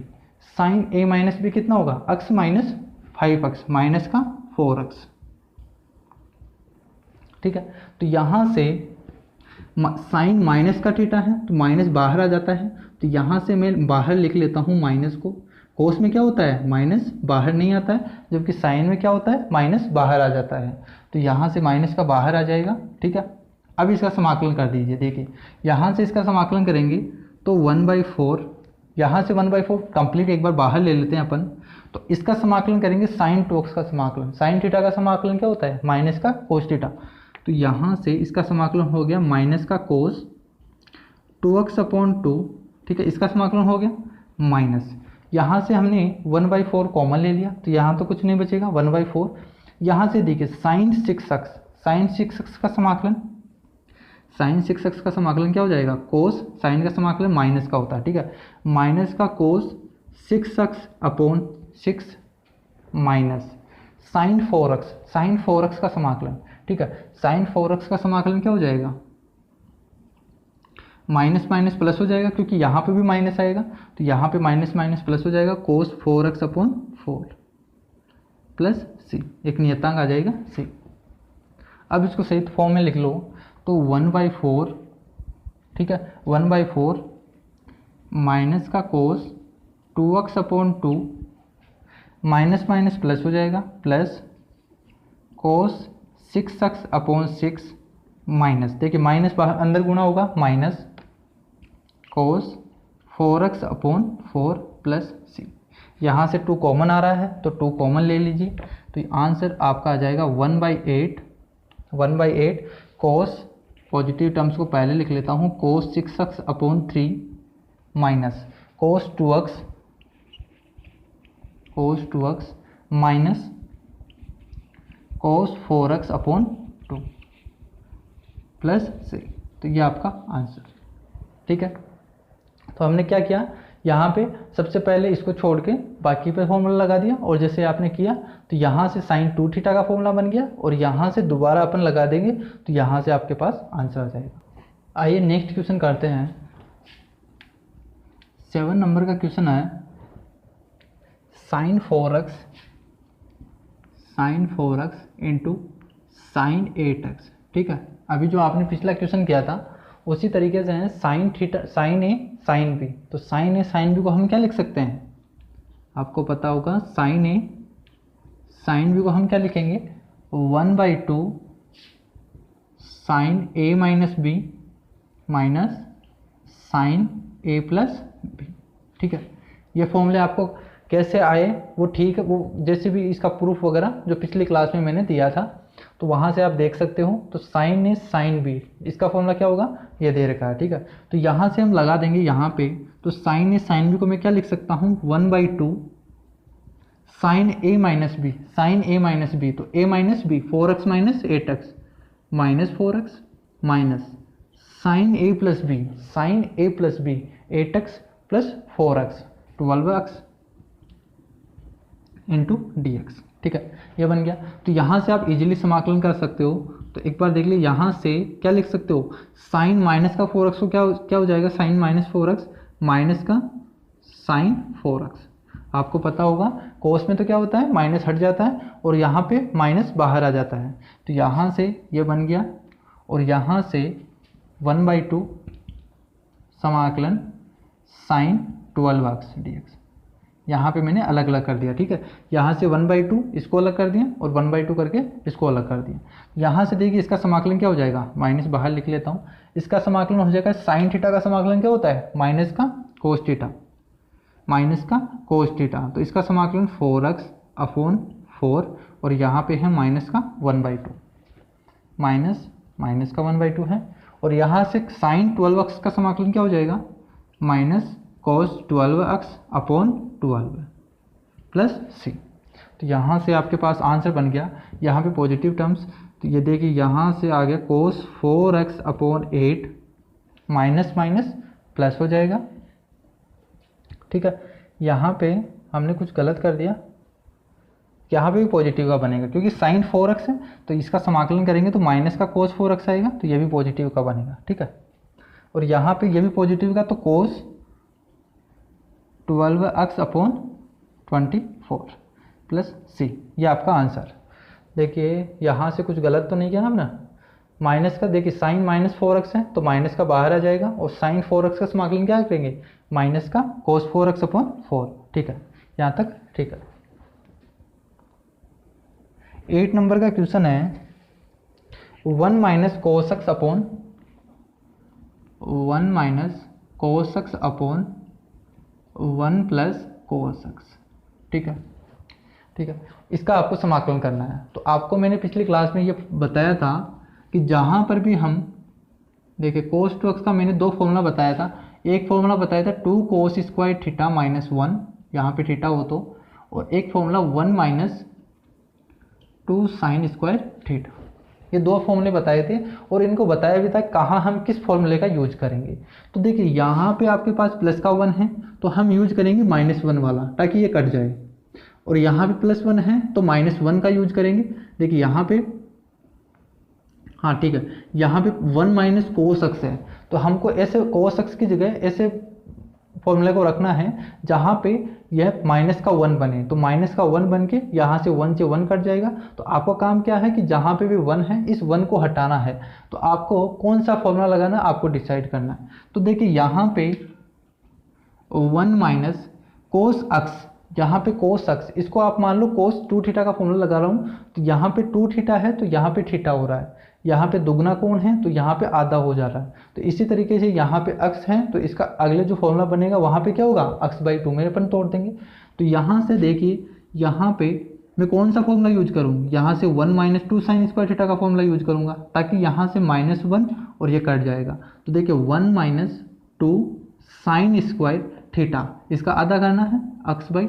sine A minus B कितना होगा, x माइनस 5x माइनस का 4x, ठीक है। तो यहाँ से साइन माइनस का थीटा है तो माइनस बाहर आ जाता है, तो यहाँ से मैं बाहर लिख लेता हूँ माइनस को। कोस में क्या होता है, माइनस बाहर नहीं आता है, जबकि साइन में क्या होता है, माइनस बाहर आ जाता है। तो यहाँ से माइनस का बाहर आ जाएगा, ठीक है। अब इसका समाकलन कर दीजिए। देखिए यहाँ से इसका समाकलन करेंगे तो 1/4, यहाँ से 1/4 कंप्लीट एक बार बाहर ले लेते हैं अपन। तो इसका समाकलन करेंगे साइन 2x का समाकलन। साइन थीटा का समाकलन क्या होता है, माइनस का कोस थीटा। तो यहाँ से इसका समाकलन हो गया माइनस का कोस 2x/2, ठीक है। इसका समाकलन हो गया माइनस, यहाँ से हमने 1/4 कॉमन ले लिया तो यहाँ तो कुछ नहीं बचेगा, 1/4। यहाँ से देखिए साइन 6x, साइन 6x का समाकलन, साइन 6x का समाकलन क्या हो जाएगा, कोस, साइन का समाकलन माइनस का होता है, ठीक है। माइनस का कोस 6x/6 minus sign 4x, sign 4x का समाकलन, ठीक है। साइन 4x का समाकलन क्या हो जाएगा, माइनस माइनस प्लस हो जाएगा, क्योंकि यहाँ पे भी माइनस आएगा तो यहाँ पे माइनस माइनस प्लस हो जाएगा, कोस 4x/4 प्लस सी, एक नियतांक आ जाएगा सी। अब इसको सही फॉर्म में लिख लो तो 1/4, ठीक है, 1/4 माइनस का कोस 2x/2 माइनस माइनस प्लस हो जाएगा, प्लस कोस 6x/6 माइनस, देखिए माइनस बाहर अंदर गुणा होगा, माइनस कोस 4x/4 प्लस सी। यहाँ से 2 कॉमन आ रहा है तो 2 कॉमन ले लीजिए, तो आंसर आपका आ जाएगा 1/8 कोस, पॉजिटिव टर्म्स को पहले लिख लेता हूँ, cos 6x/3 minus cos 2x minus cos 4x/2 plus सी। तो ये आपका आंसर, ठीक है। तो हमने क्या किया, यहाँ पे सबसे पहले इसको छोड़ के बाकी पे फॉर्मूला लगा दिया, और जैसे आपने किया तो यहाँ से साइन 2 थीटा का फॉर्मूला बन गया, और यहाँ से दोबारा अपन लगा देंगे तो यहाँ से आपके पास आंसर आ जाएगा। आइए नेक्स्ट क्वेश्चन करते हैं। 7 नंबर का क्वेश्चन है, sign 4x into sine 8x, ठीक है। अभी जो आपने पिछला क्वेश्चन किया था उसी तरीके से है, sine theta, sign A sine B. तो साइन ए साइन बी को हम क्या लिख सकते हैं, आपको पता होगा, साइन ए साइन बी को हम क्या लिखेंगे, 1/2 sine A minus B minus sine A plus B, ठीक है। ये फॉर्मूले आपको कैसे आए वो ठीक है, वो जैसे भी इसका प्रूफ वगैरह जो पिछली क्लास में मैंने दिया था तो वहाँ से आप देख सकते हो। तो साइन ए साइन बी, इसका फॉर्मूला क्या होगा, ये दे रखा है, ठीक है। तो यहाँ से हम लगा देंगे यहाँ पे, तो साइन ए साइन बी को मैं क्या लिख सकता हूँ, 1/2 sine A minus B, sine A minus B, तो A minus B 4x minus 8x minus 4x minus sine A plus B, sine A plus B 8x plus 4x 12x into dx, ठीक है। ये बन गया। तो यहाँ से आप इजीली समाकलन कर सकते हो। तो एक बार देख लीजिए, यहाँ से क्या लिख सकते हो, साइन माइनस का 4x को क्या हो जाएगा, साइन माइनस 4x माइनस का साइन 4x। आपको पता होगा कोस में तो क्या होता है, माइनस हट जाता है और यहाँ पे माइनस बाहर आ जाता है। तो यहाँ से ये बन गया, और यहाँ से 1/2 समाकलन साइन 12x dx, यहाँ पे मैंने अलग अलग कर दिया, ठीक है। यहाँ से 1/2 इसको अलग कर दिया और 1/2 करके इसको अलग कर दिया। यहाँ से देखिए इसका समाकलन क्या हो जाएगा, माइनस बाहर लिख लेता हूँ, इसका समाकलन हो जाएगा साइन थीटा का समाकलन क्या होता है, माइनस का कोस थीटा, माइनस का कोस थीटा। तो इसका समाकलन 4x/4 और यहाँ पे है माइनस का 1/2, माइनस माइनस का 1/2 है। और यहाँ से साइन 12x का समाकलन क्या हो जाएगा, माइनस cos 12x/12 प्लस सी। तो यहाँ से आपके पास आंसर बन गया। यहाँ पे पॉजिटिव टर्म्स, तो ये देखिए यहाँ से आ गया cos 4x/8 minus minus plus हो जाएगा, ठीक है। यहाँ पे हमने कुछ गलत कर दिया, यहाँ पे भी पॉजिटिव का बनेगा क्योंकि साइन 4x है, तो इसका समाकलन करेंगे तो माइनस का cos 4x आएगा, तो ये भी पॉजिटिव का बनेगा, ठीक है। और यहाँ पे ये भी पॉजिटिव का, तो cos 12x/24 प्लस सी, ये आपका आंसर। देखिए यहाँ से कुछ गलत तो नहीं किया ना हमने, माइनस का देखिए साइन माइनस 4x है तो माइनस का बाहर आ जाएगा, और साइन 4x का समाकलन क्या करेंगे, माइनस का cos 4x अपॉन 4। ठीक है, यहाँ तक ठीक है। 8 नंबर का क्वेश्चन है 1 minus cos x upon 1 minus cos x upon 1 plus cos x। ठीक है, ठीक है, इसका आपको समाकलन करना है। तो आपको मैंने पिछली क्लास में ये बताया था कि जहाँ पर भी हम देखिए cos 2x का मैंने दो फॉर्मूला बताया था। एक फॉर्मूला बताया था 2 cos स्क्वायर थीटा माइनस 1, यहाँ पे थीटा हो तो, और एक formula 1 minus 2 sign square theta. ये दो फॉर्मूले बताए थे, और इनको बताया भी था कहाँ हम किस फॉर्मूले का यूज करेंगे। तो देखिए यहाँ पे आपके पास प्लस का 1 है तो हम यूज करेंगे -1 वाला, ताकि ये कट जाए, और यहाँ पे +1 है तो -1 का यूज करेंगे। देखिए यहाँ पे, हाँ ठीक है, यहाँ पे 1 माइनस cos x है तो हमको ऐसे cos x की जगह ऐसे फॉर्मूले को रखना है जहाँ पे यह माइनस का 1 बने। तो माइनस का 1 बन के यहाँ से 1 से 1 कट जाएगा। तो आपका काम क्या है कि जहाँ पे भी 1 है इस 1 को हटाना है। तो आपको कौन सा फॉर्मूला लगाना आपको डिसाइड करना है। तो देखिए यहाँ पे 1 माइनस cos x, यहाँ पे cos x, इसको आप मान लो cos 2 थीटा का फॉर्मूला लगा रहा हूँ। तो यहाँ पे 2 थीटा है तो यहाँ पे थीटा हो रहा है, यहाँ पे दुगना कोण है तो यहाँ पे आधा हो जा रहा है। तो इसी तरीके से यहाँ पे x है तो इसका अगले जो फॉर्मूला बनेगा वहाँ पे क्या होगा, x/2 में अपन तोड़ देंगे। तो यहाँ से देखिए यहाँ पे मैं कौन सा फॉर्मूला यूज करूँ, यहाँ से 1 माइनस 2 साइन स्क्वायर थीटा का फॉर्मूला यूज करूँगा, ताकि यहाँ से -1 और ये कट जाएगा। तो देखिए 1 माइनस 2 साइन स्क्वायर थीटा, इसका आधा करना है x/2।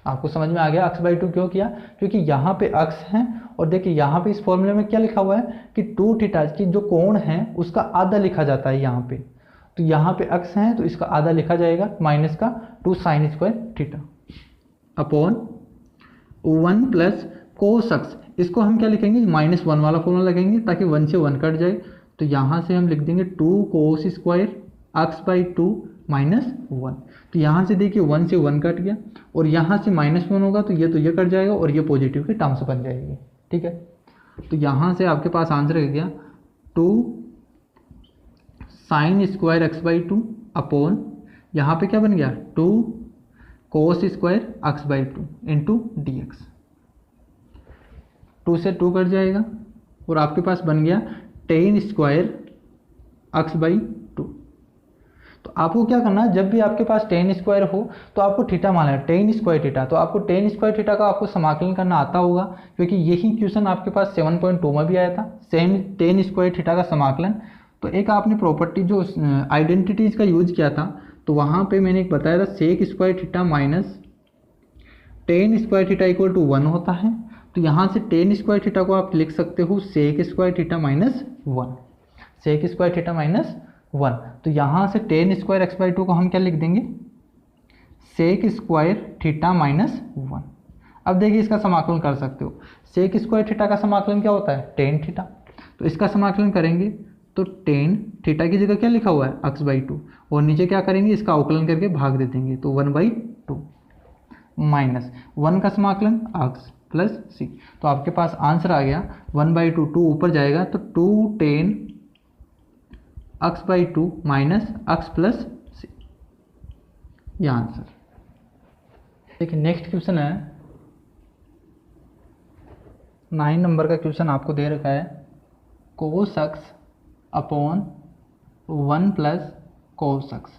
आपको समझ में आ गया x/2 क्यों किया, क्योंकि यहाँ पे x है, और देखिए यहाँ पे इस फॉर्मूले में क्या लिखा हुआ है कि 2 थीटा की जो कोण है उसका आधा लिखा जाता है यहाँ पे। तो यहाँ पे x है तो इसका आधा लिखा जाएगा माइनस का 2 sign square theta upon 1 plus cos x। इसको हम क्या लिखेंगे, -1 वाला फॉर्मूला लगेंगे ताकि 1 से 1 कट जाए। तो यहाँ से हम लिख देंगे 2 cos स्क्वायर x/2 -1। तो यहाँ से देखिए 1 से 1 कट गया, और यहाँ से -1 होगा तो ये कट जाएगा, और ये पॉजिटिव की टर्म्स बन जाएगी। ठीक है, तो यहाँ से आपके पास आंसर आ गया 2 साइन स्क्वायर x/2 अपॉन, यहाँ पे क्या बन गया 2 cos square x/2 into dx। 2 से 2 कट जाएगा, और आपके पास बन गया tan स्क्वायर x/2। तो आपको क्या करना है, जब भी आपके पास tan स्क्वायर हो तो आपको थीटा मानना है, tan स्क्वायर थीटा। तो आपको tan स्क्वायर थीटा का आपको समाकलन करना आता होगा, क्योंकि यही क्वेश्चन आपके पास 7.2 में भी आया था, सेम tan स्क्वायर थीटा का समाकलन। तो एक आपने प्रॉपर्टी जो आइडेंटिटीज का यूज किया था, तो वहाँ पे मैंने एक बताया था sec square theta minus tan square theta equal to 1 होता है। तो यहाँ से tan स्क्वायर थीटा को आप लिख सकते हो sec square theta -1, sec square theta -1। तो यहाँ से tan स्क्वायर x/2 को हम क्या लिख देंगे, सेक स्क्वायर थीटा -1। अब देखिए इसका समाकलन कर सकते हो। सेक स्क्वायर थीटा का समाकलन क्या होता है, tan थीटा। तो इसका समाकलन करेंगे तो tan थीटा की जगह क्या लिखा हुआ है x/2, और नीचे क्या करेंगे इसका अवकलन करके भाग दे देंगे, तो 1/2 माइनस 1 का समाकलन x प्लस c। तो आपके पास आंसर आ गया 1/2, 2 ऊपर जाएगा तो 2 tan x/2 minus x plus c, ये आंसर। देखिए नेक्स्ट क्वेश्चन है 9 नंबर का क्वेश्चन आपको दे रखा है cos x upon 1 plus cos x।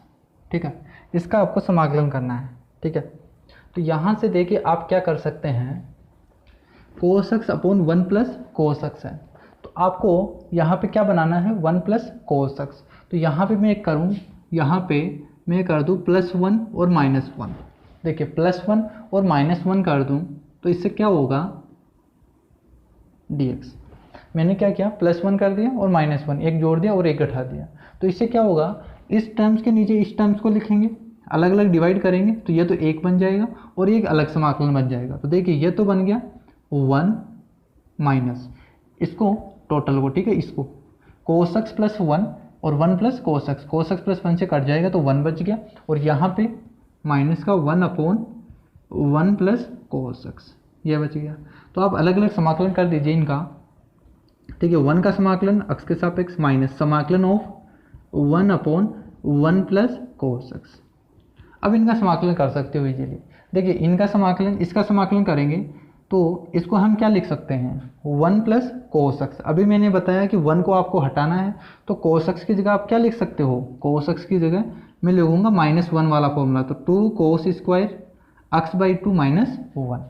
ठीक है, इसका आपको समाकलन करना है। ठीक है, तो यहाँ से देखिए आप क्या कर सकते हैं, cos x upon 1 plus cos x है, तो आपको यहाँ पे क्या बनाना है 1 प्लस cos x। तो यहाँ पे मैं करूँ, यहाँ पे मैं कर दूँ +1 और -1। देखिए +1 और -1 कर दूँ तो इससे क्या होगा dx। मैंने क्या किया, +1 कर दिया और -1, एक जोड़ दिया और एक घटा दिया। तो इससे क्या होगा, इस टर्म्स के नीचे इस टर्म्स को लिखेंगे, अलग अलग डिवाइड करेंगे तो ये तो एक बन जाएगा और एक अलग समाकलन बन जाएगा। तो देखिए ये तो बन गया 1 माइनस इसको टोटल को, ठीक है, इसको cos x प्लस 1 और 1 प्लस cos x प्लस 1 से कट जाएगा तो 1 बच गया, और यहाँ पे माइनस का 1 अपॉन 1 प्लस cos x ये बच गया। तो आप अलग अलग समाकलन कर दीजिए इनका। ठीक है, 1 का समाकलन अक्ष के सापेक्ष माइनस समाकलन ऑफ 1/1 प्लस कोस एक्स। अब इनका समाकलन कर सकते हो इजीली। देखिए इनका समाकलन, इसका समाकलन करेंगे तो इसको हम क्या लिख सकते हैं, 1 प्लस कोस एक्स। अभी मैंने बताया कि 1 को आपको हटाना है, तो कोस एक्स की जगह आप क्या लिख सकते हो, कोस एक्स की जगह मैं लिखूंगा -1 वाला फॉर्मूला। तो 2 cos square x/2 minus 1,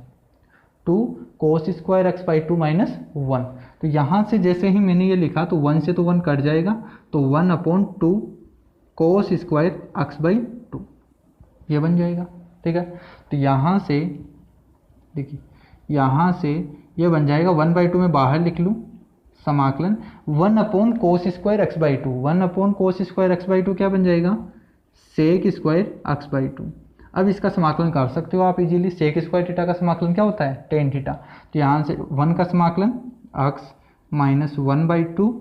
2 cos square x/2 minus 1। तो यहाँ से जैसे ही मैंने ये लिखा तो 1 से तो 1 कट जाएगा, तो 1/2 कोस स्क्वायर x/2 ये बन जाएगा। ठीक है, तो यहाँ से देखिए, यहाँ से ये बन जाएगा 1/2 में बाहर लिख लूँ समाकलन 1/कोस स्क्वायर x/2, 1/कोस स्क्वायर x/2 क्या बन जाएगा, सेक स्क्वायर x/2। अब इसका समाकलन कर सकते हो आप इजीली। सेक स्क्वायर थीटा का समाकलन क्या होता है, टेन थीटा। तो यहाँ से 1 का समाकलन x minus 1/2,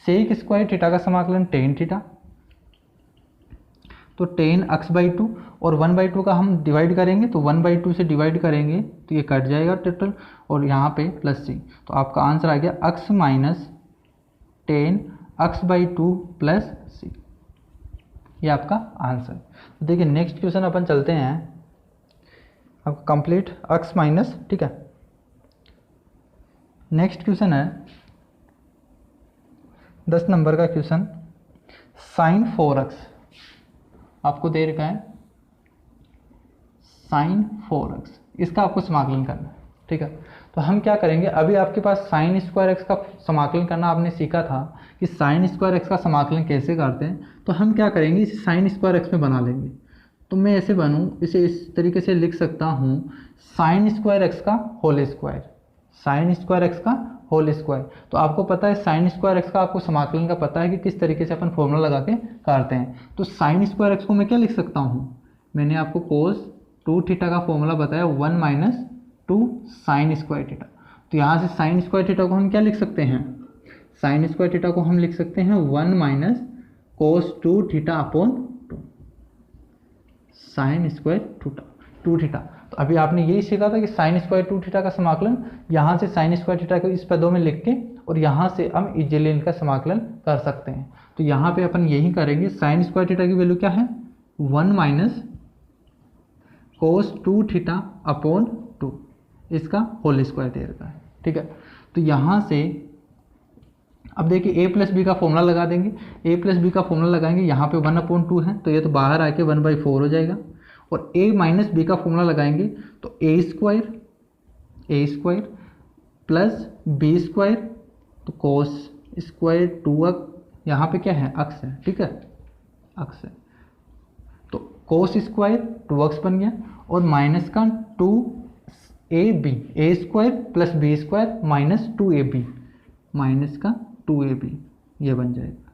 sec square theta का समाकलन टेन थीटा, तो टेन x/2 और 1/2 का हम डिवाइड करेंगे, तो 1/2 से डिवाइड करेंगे तो ये कट जाएगा टोटल, और यहाँ पे प्लस सी। तो आपका आंसर आ गया x माइनस 10 x/2 प्लस सी, ये आपका आंसर। तो देखिए नेक्स्ट क्वेश्चन अपन चलते हैं, आपका कंप्लीट x माइनस, ठीक है। नेक्स्ट क्वेश्चन है 10 नंबर का क्वेश्चन, साइन 4x आपको दे रखा है, साइन 4x, इसका आपको समाकलन करना है। ठीक है, तो हम क्या करेंगे, अभी आपके पास साइन स्क्वायर एक्स का समाकलन करना आपने सीखा था कि साइन स्क्वायर एक्स का समाकलन कैसे करते हैं। तो हम क्या करेंगे, इसे साइन स्क्वायर एक्स में बना लेंगे। तो मैं ऐसे इसे इस तरीके से लिख सकता हूँ, साइन स्क्वायर एक्स का whole square, sine square x का होल स्क्वायर। तो आपको पता है साइन स्क्वायर एक्स का आपको समाकलन का पता है कि किस तरीके से अपन फॉर्मूला लगा के करते हैं। तो साइन स्क्वायर एक्स को मैं क्या लिख सकता हूँ, मैंने आपको कोस 2 थीटा का फॉर्मूला बताया, 1 माइनस 2 साइन स्क्वायर थीटा। तो यहाँ से साइन स्क्वायर थीटा को हम क्या लिख सकते हैं, साइन स्क्वायर थीटा को हम लिख सकते हैं 1 माइनस कोस 2 theta upon 2 sine square 2 theta. तो अभी आपने यही सीखा था कि साइन स्क्वायर 2 थीटा का समाकलन यहाँ से साइन स्क्वायर थीटा को इस पदों में लिख के और यहाँ से हम इजीली इनका समाकलन कर सकते हैं। तो यहाँ पे अपन यही करेंगे, साइन स्क्वायर थीटा की वैल्यू क्या है, 1 माइनस कोस 2 थीटा अपॉन 2, इसका होल स्क्वायर दे रखा है। ठीक है, तो यहाँ से अब देखिए a प्लस बी का फॉर्मूला लगा देंगे, a प्लस बी का फॉर्मूला लगाएंगे, यहाँ पे 1/2 है तो ये तो बाहर आके 1/4 हो जाएगा, और a माइनस बी का फॉर्मूला लगाएंगे तो a square plus B square, तो कोस स्क्वायर 2x, यहाँ पे क्या है, अक्स है। ठीक है, अक्स है, तो कोस स्क्वायर 2x बन गया, और माइनस का 2ab, a square plus B square minus 2ab, minus का 2ab, ये बन जाएगा।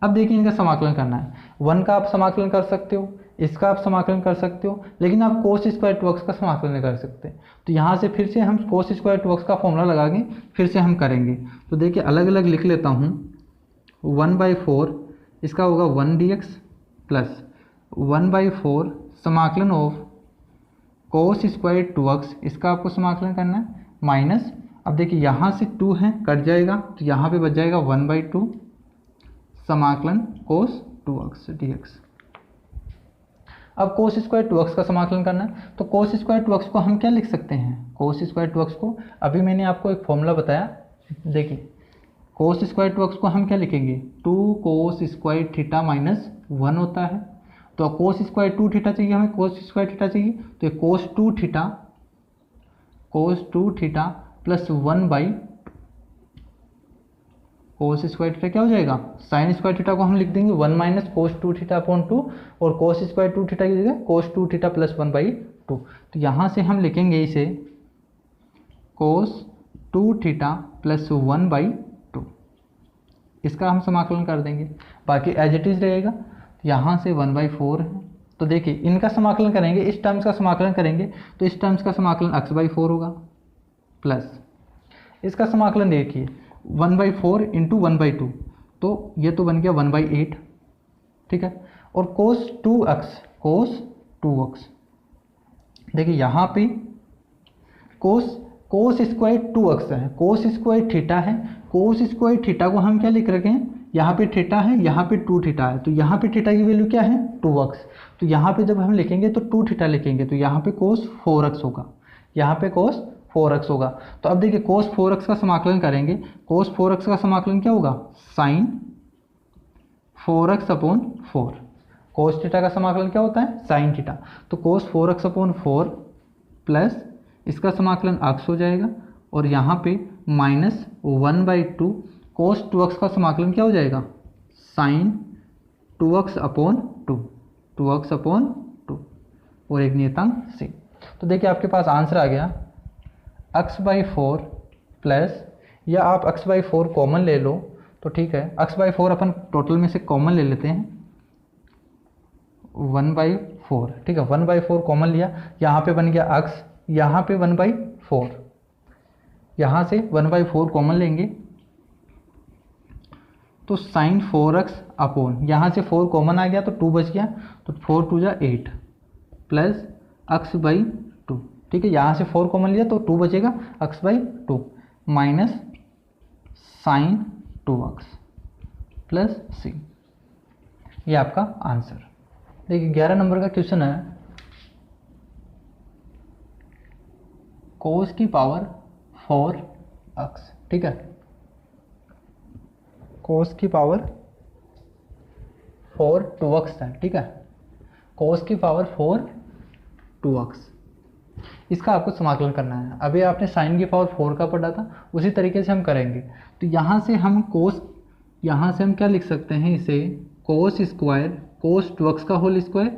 अब देखिए इनका समाकलन करना है, 1 का आप समाकलन कर सकते हो, इसका आप समाकलन कर सकते हो, लेकिन आप कोस स्क्वायर 2x का समाकलन नहीं कर सकते। तो यहाँ से फिर से हम कोस स्क्वायर 2x का फॉर्मूला लगा के फिर से हम करेंगे। तो देखिए अलग अलग लिख लेता हूँ, 1/4 इसका होगा 1dx प्लस 1/4 समाकलन ऑफ कोस स्क्वायर 2x, इसका आपको समाकलन करना है, माइनस, अब देखिए यहाँ से 2 है कट जाएगा, तो यहाँ पे बच जाएगा 1/2 समाकलन कोस 2x dx। अब कोस स्क्वायर 2x का समाकलन करना है, तो कोस स्क्वायर 2x को हम क्या लिख सकते हैं, कोस स्क्वायर 2x को अभी मैंने आपको एक फॉर्मूला बताया, देखिए कोस स्क्वायर 2x को हम क्या लिखेंगे, 2 कोस स्क्वायर थीटा माइनस 1 होता है। तो कोस स्क्वायर 2 थीटा चाहिए हमें, कोस स्क्वायर थीटा चाहिए, तो ये कोस 2 थीटा प्लस 1/, कोस स्क्वायर थीटा क्या हो जाएगा, साइन स्क्वायर थीटा को हम लिख देंगे 1 माइनस कोस 2 थीटा अपॉन 2, और कोस स्क्वायर 2 थीटा की जगह कोस 2 थीटा प्लस 1/2। तो यहाँ से हम लिखेंगे इसे कोस 2 थीटा प्लस 1/2, इसका हम समाकलन कर देंगे, बाकी एज इट इज रहेगा। यहाँ से 1/4 है, तो देखिए इनका समाकलन करेंगे, इस टर्म्स का समाकलन करेंगे तो इस टर्म्स का समाकलन x/4 होगा, प्लस इसका समाकलन देखिए 1/4 इंटू 1/2, तो ये तो बन गया 1/8। ठीक है, और कोस 2x, देखिए यहाँ पे कोस कोस स्क्वायर 2x है, कोस स्क्वायर थीटा है, कोस स्क्वायर थीटा को हम क्या लिख रखे हैं, यहाँ पे थीटा है, यहाँ पे 2 थीटा है, तो यहाँ पे थीटा की वैल्यू क्या है 2x, तो यहाँ पे जब हम लिखेंगे तो 2 थीटा लिखेंगे, तो यहाँ पे कोस 4x होगा, यहाँ पे कोस 4x होगा। तो अब देखिए कोस 4x का समाकलन करेंगे, कोस 4x का समाकलन क्या होगा, sign 4x upon 4, cos theta का समाकलन क्या होता है, साइन थीटा, तो कोस 4x अपॉन 4 प्लस इसका समाकलन x हो जाएगा, और यहाँ पे माइनस 1/2 कोस 2x का समाकलन क्या हो जाएगा, sign 2x upon 2, 2x upon 2 और एक नियतांक c। तो देखिए आपके पास आंसर आ गया x/4 प्लस, या आप x/4 कॉमन ले लो तो ठीक है, x/4 अपन टोटल में से कॉमन ले लेते हैं 1/4, ठीक है 1/4 कॉमन लिया, यहाँ पे बन गया x, यहाँ पे 1/4, यहाँ से 1/4 कॉमन लेंगे तो साइन 4x अपॉन, यहाँ से 4 कॉमन आ गया तो 2 बच गया, तो 4 2 जा 8 प्लस x/2, ठीक है यहाँ से 4 कॉमन लिया तो 2 बचेगा, x/2 minus sign 2x plus c, ये आपका आंसर। देखिए 11 नंबर का क्वेश्चन है, कोस की पावर 4x, ठीक है, कोस की पावर 2x है, ठीक है, कोस की पावर 2x, इसका आपको समाकलन करना है। अभी आपने साइन की पावर 4 का पढ़ा था, उसी तरीके से हम करेंगे। तो यहाँ से हम कोस, यहाँ से हम क्या लिख सकते हैं, इसे कोस स्क्वायर, कोस 2x का होल स्क्वायर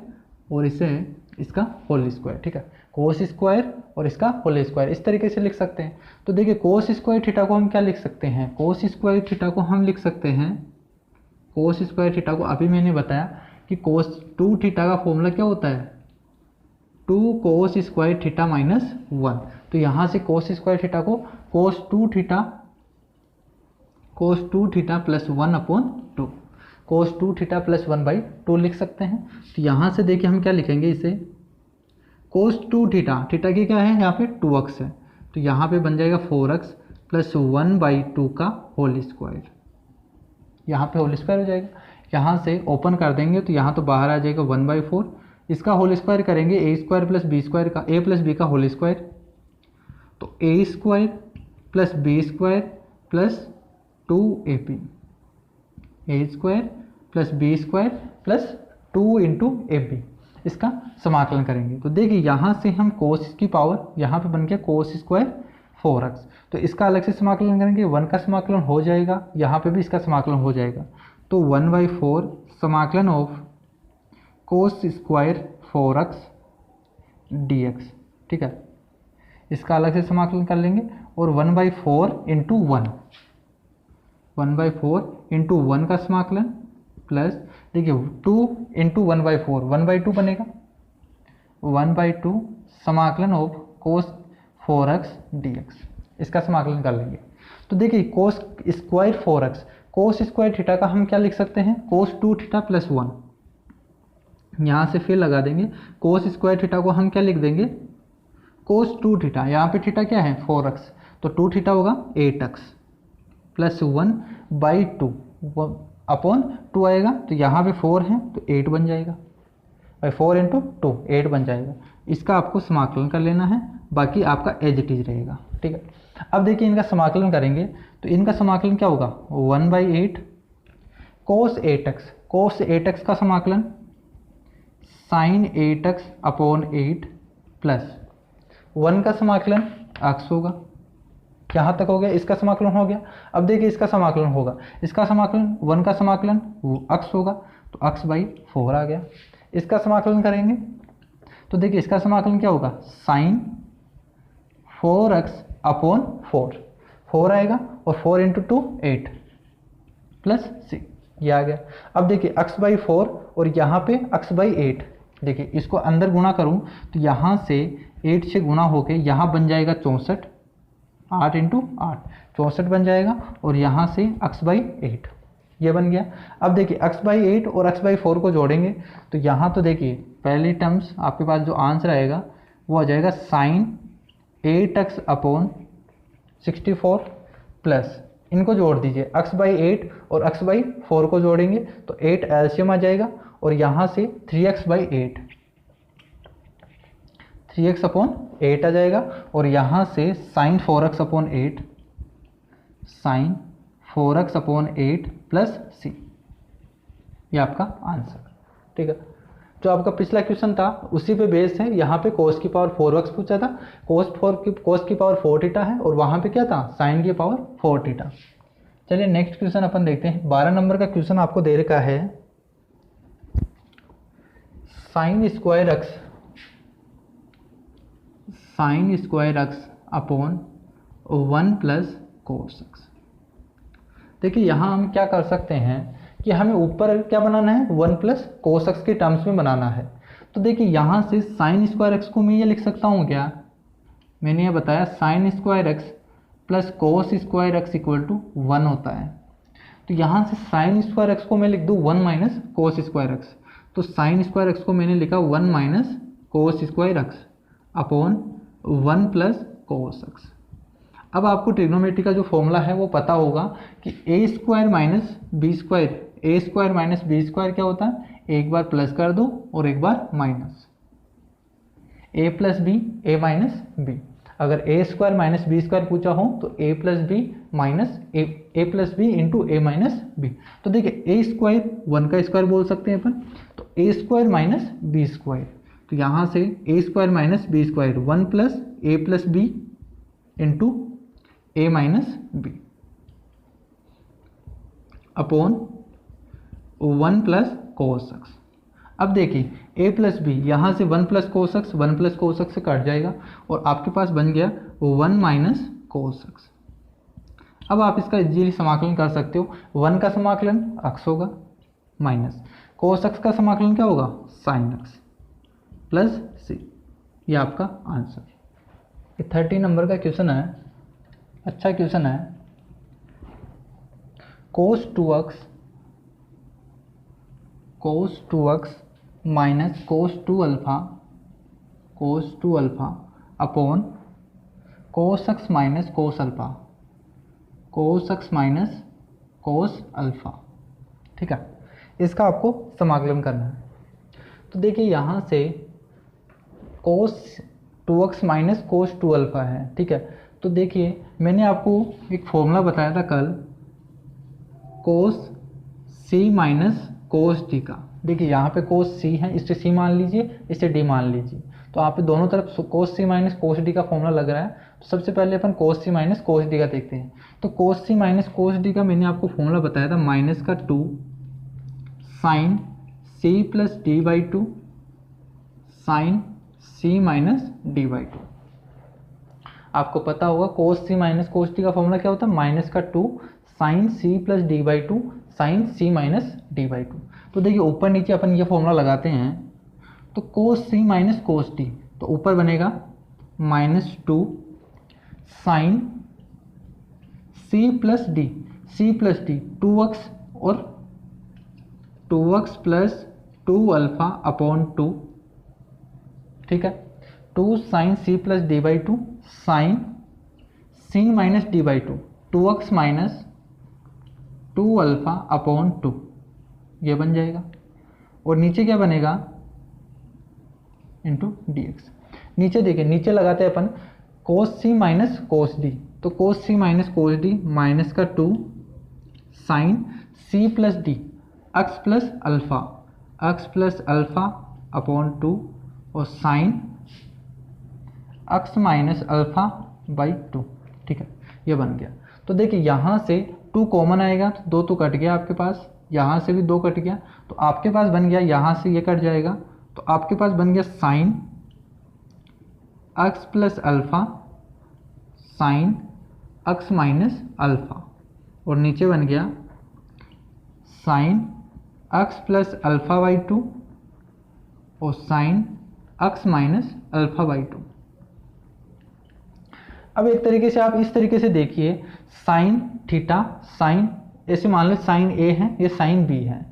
और इसे इसका होल स्क्वायर, ठीक है, कोस स्क्वायर और इसका होल स्क्वायर, इस तरीके से लिख सकते हैं। तो देखिए कोस स्क्वायर थीटा को हम क्या लिख सकते हैं, कोस स्क्वायर थीटा को हम लिख सकते हैं, कोस स्क्वायर थीटा को अभी मैंने बताया कि कोस 2 थीटा का फॉर्मूला क्या होता है, 2 कोस स्क्वायर थीटा माइनस 1, तो यहाँ से कोस स्क्वायर थीटा को कोस 2 थीटा प्लस 1 अपॉन 2, कोस 2 थीटा प्लस 1/2 लिख सकते हैं। तो यहाँ से देखिए हम क्या लिखेंगे, इसे कोस 2 थीटा, थीटा की क्या है यहाँ पे 2x है, तो यहाँ पे बन जाएगा 4x प्लस 1/2 का होल स्क्वायर, यहाँ पे होल स्क्वायर हो जाएगा, यहाँ से ओपन कर देंगे तो यहाँ तो बाहर आ जाएगा 1/4, इसका होल स्क्वायर करेंगे a square plus b square का, a प्लस b का होल स्क्वायर, तो a square plus b square plus 2ab, a square plus b square plus 2 into ab, इसका समाकलन करेंगे। तो देखिए यहाँ से हम कोस की पावर, यहाँ पे बन गया कोस स्क्वायर 4x, तो इसका अलग से समाकलन करेंगे, 1 का समाकलन हो जाएगा, यहाँ पे भी इसका समाकलन हो जाएगा, तो 1/4 समाकलन of cos square 4x dx, ठीक है, इसका अलग से समाकलन कर लेंगे, और 1/4 इंटू 1, 1/4 इंटू 1 का समाकलन प्लस देखिए 2 इंटू 1/4, 1/2 बनेगा, 1/2 समाकलन ऑफ कोस 4x dx, इसका समाकलन कर लेंगे। तो देखिए कोस स्क्वायर 4x, कोस स्क्वायर थीटा का हम क्या लिख सकते हैं, कोस 2 थीटा प्लस 1, यहाँ से फिर लगा देंगे, कोस स्क्वायर थीटा को हम क्या लिख देंगे, कोस 2 थीटा, यहाँ पे थीटा क्या है 4x, तो 2 थीटा होगा 8x प्लस 1/2 अपॉन 2 आएगा, तो यहाँ पे 4 है तो 8 बन जाएगा, भाई 4 इंटू 2 8 बन जाएगा, इसका आपको समाकलन कर लेना है, बाकी आपका एज इट इज रहेगा, ठीक है। अब देखिए इनका समाकलन करेंगे, तो इनका समाकलन क्या होगा, 1/8 कोस 8x, कोस 8x का समाकलन साइन 8x अपॉन 8 प्लस 1 का समाकलन x होगा, यहाँ तक हो गया, इसका समाकलन हो गया। अब देखिए इसका समाकलन होगा, इसका समाकलन 1 का समाकलन x होगा, तो x/4 आ गया। इसका समाकलन करेंगे तो देखिए इसका समाकलन क्या होगा, साइन 4x अपॉन 4 आएगा, और 4 इंटू 2 8 प्लस 6, ये आ गया। अब देखिए x/4 और यहाँ पे x/8, देखिए इसको अंदर गुणा करूँ तो यहाँ से 8 से गुणा होके यहाँ बन जाएगा 64, 8 इंटू 8 64 बन जाएगा, और यहाँ से x/8 ये बन गया। अब देखिए x/8 और x/4 को जोड़ेंगे तो यहाँ तो देखिए पहली टर्म्स आपके पास जो आंसर आएगा वो आ जाएगा साइन 8x अपॉन 64 प्लस इनको जोड़ दीजिए, x/8 और x/4 को जोड़ेंगे तो 8 एलसीएम आ जाएगा और यहाँ से 3x/8 3x/8 आ जाएगा और यहाँ से sin 4x/8 sin 4x/8 plus c, ये आपका आंसर। ठीक है, जो आपका पिछला क्वेश्चन था उसी पे बेस है। यहाँ पे cos की पावर 4x पूछा था, cos की पावर 4 थीटा है और वहाँ पे क्या था, sin की पावर 4 थीटा। चलिए नेक्स्ट क्वेश्चन अपन देखते हैं। 12 नंबर का क्वेश्चन आपको दे रखा है, sin square x upon 1 plus cos x। देखिए यहाँ हम क्या कर सकते हैं कि हमें ऊपर क्या बनाना है, 1 प्लस cos x के टर्म्स में बनाना है। तो देखिए यहाँ से sin स्क्वायर x को मैं ये लिख सकता हूँ क्या, मैंने ये बताया sin square x plus cos square x equal to 1 होता है। तो यहाँ से sin स्क्वायर x को मैं लिख दूँ 1 माइनस cos स्क्वायर x। तो sin स्क्वायर x को मैंने लिखा 1 minus cos square x upon 1 plus cos x। अब आपको ट्रिग्नोमेट्री का जो फॉर्मूला है वो पता होगा कि a square minus B square, a square minus B square क्या होता है, एक बार प्लस कर दो और एक बार minus, a plus B A minus B. अगर A square minus B square पूछा हो तो A plus B minus A plus B into A minus B. तो देखिए ए स्क्वायर 1 का स्क्वायर बोल सकते हैं अपन, तो A square minus B square, तो यहाँ से A square minus B square 1 plus B into A minus B upon 1 plus cos x। अब देखिए a प्लस बी, यहाँ से 1 प्लस cos x से कट जाएगा और आपके पास बन गया 1 माइनस cos x। अब आप इसका इजीली समाकलन कर सकते हो, 1 का समाकलन x होगा माइनस cos x का समाकलन क्या होगा, sin x प्लस c। ये आपका आंसर। ये 30 नंबर का क्वेश्चन है, अच्छा क्वेश्चन है। cos 2x minus cos 2 upon cos x minus cos alpha. ठीक है, इसका आपको समाकलन करना है। तो देखिए यहाँ से cos 2x minus cos 2 alpha है। ठीक है, तो देखिए मैंने आपको एक फॉर्मूला बताया था कल cos c minus cos d का। देखिए यहाँ पे cos c है, इसे c मान लीजिए, इसे d मान लीजिए, तो आप दोनों तरफ cos c minus cos d का फॉर्मूला लग रहा है। तो सबसे पहले अपन cos c minus cos d का देखते हैं। तो cos c minus cos d का मैंने आपको फॉर्मूला बताया था, माइनस का 2 sine c plus d by 2 sine c minus d by 2। आपको पता होगा cos c minus cos d का फॉर्मूला क्या होता है, माइनस का 2 sine c plus d by 2 sine c minus d by 2। तो देखिए ऊपर नीचे अपन ये फॉर्मूला लगाते हैं, तो cos c minus cos d, तो ऊपर बनेगा minus 2 sine c plus d 2x और 2x प्लस 2 अल्फा अपॉन 2। ठीक है, 2 sine c plus d by 2 sine c minus d by 2 2x minus 2 alpha upon 2, ये बन जाएगा। और नीचे क्या बनेगा, इंटू dx। नीचे देखिए, नीचे लगाते हैं अपन cos c minus cos d, तो cos c minus cos d minus का 2 sine c plus d x plus alpha upon 2 और sine x minus alpha by 2। ठीक है, ये बन गया। तो देखिए यहाँ से 2 कॉमन आएगा, तो 2 तो कट गया आपके पास, यहाँ से भी 2 कट गया, तो आपके पास बन गया, यहाँ से ये कट जाएगा, तो आपके पास बन गया sine x plus alpha sine x minus alpha, और नीचे बन गया sine x plus alpha by 2 और sine x minus alpha by 2। अब एक तरीके से आप इस तरीके से देखिए, साइन थीटा साइन, ऐसे मान लो साइन ए है, ये साइन बी है,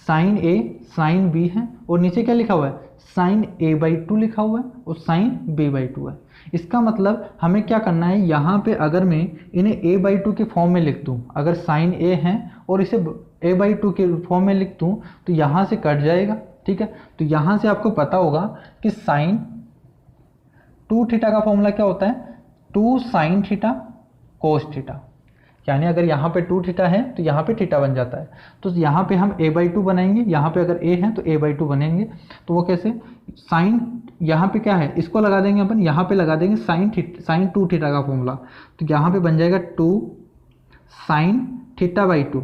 साइन ए साइन बी है और नीचे क्या लिखा हुआ है, साइन a/2 लिखा हुआ है और साइन b/2 है। इसका मतलब हमें क्या करना है, यहाँ पे अगर मैं इन्हें a/2 के फॉर्म में लिख दूँ, अगर साइन a है और इसे a/2 के फॉर्म में लिख दूँ तो यहाँ से कट जाएगा। ठीक है, तो यहाँ से आपको पता होगा कि साइन 2 थीटा का फॉर्मूला क्या होता है, 2 साइन थीटा कोस थीटा। यानी अगर यहाँ पे 2 थीटा है तो यहाँ पे थीटा बन जाता है। तो यहाँ पे हम a/2 बनाएंगे, यहाँ पे अगर a है तो a/2 बनेंगे। तो वो कैसे, साइन यहाँ पे क्या है, इसको लगा देंगे अपन, यहाँ पे लगा देंगे साइन 2 थीटा का फॉर्मूला। तो यहाँ पे बन जाएगा 2 साइन थीटा/2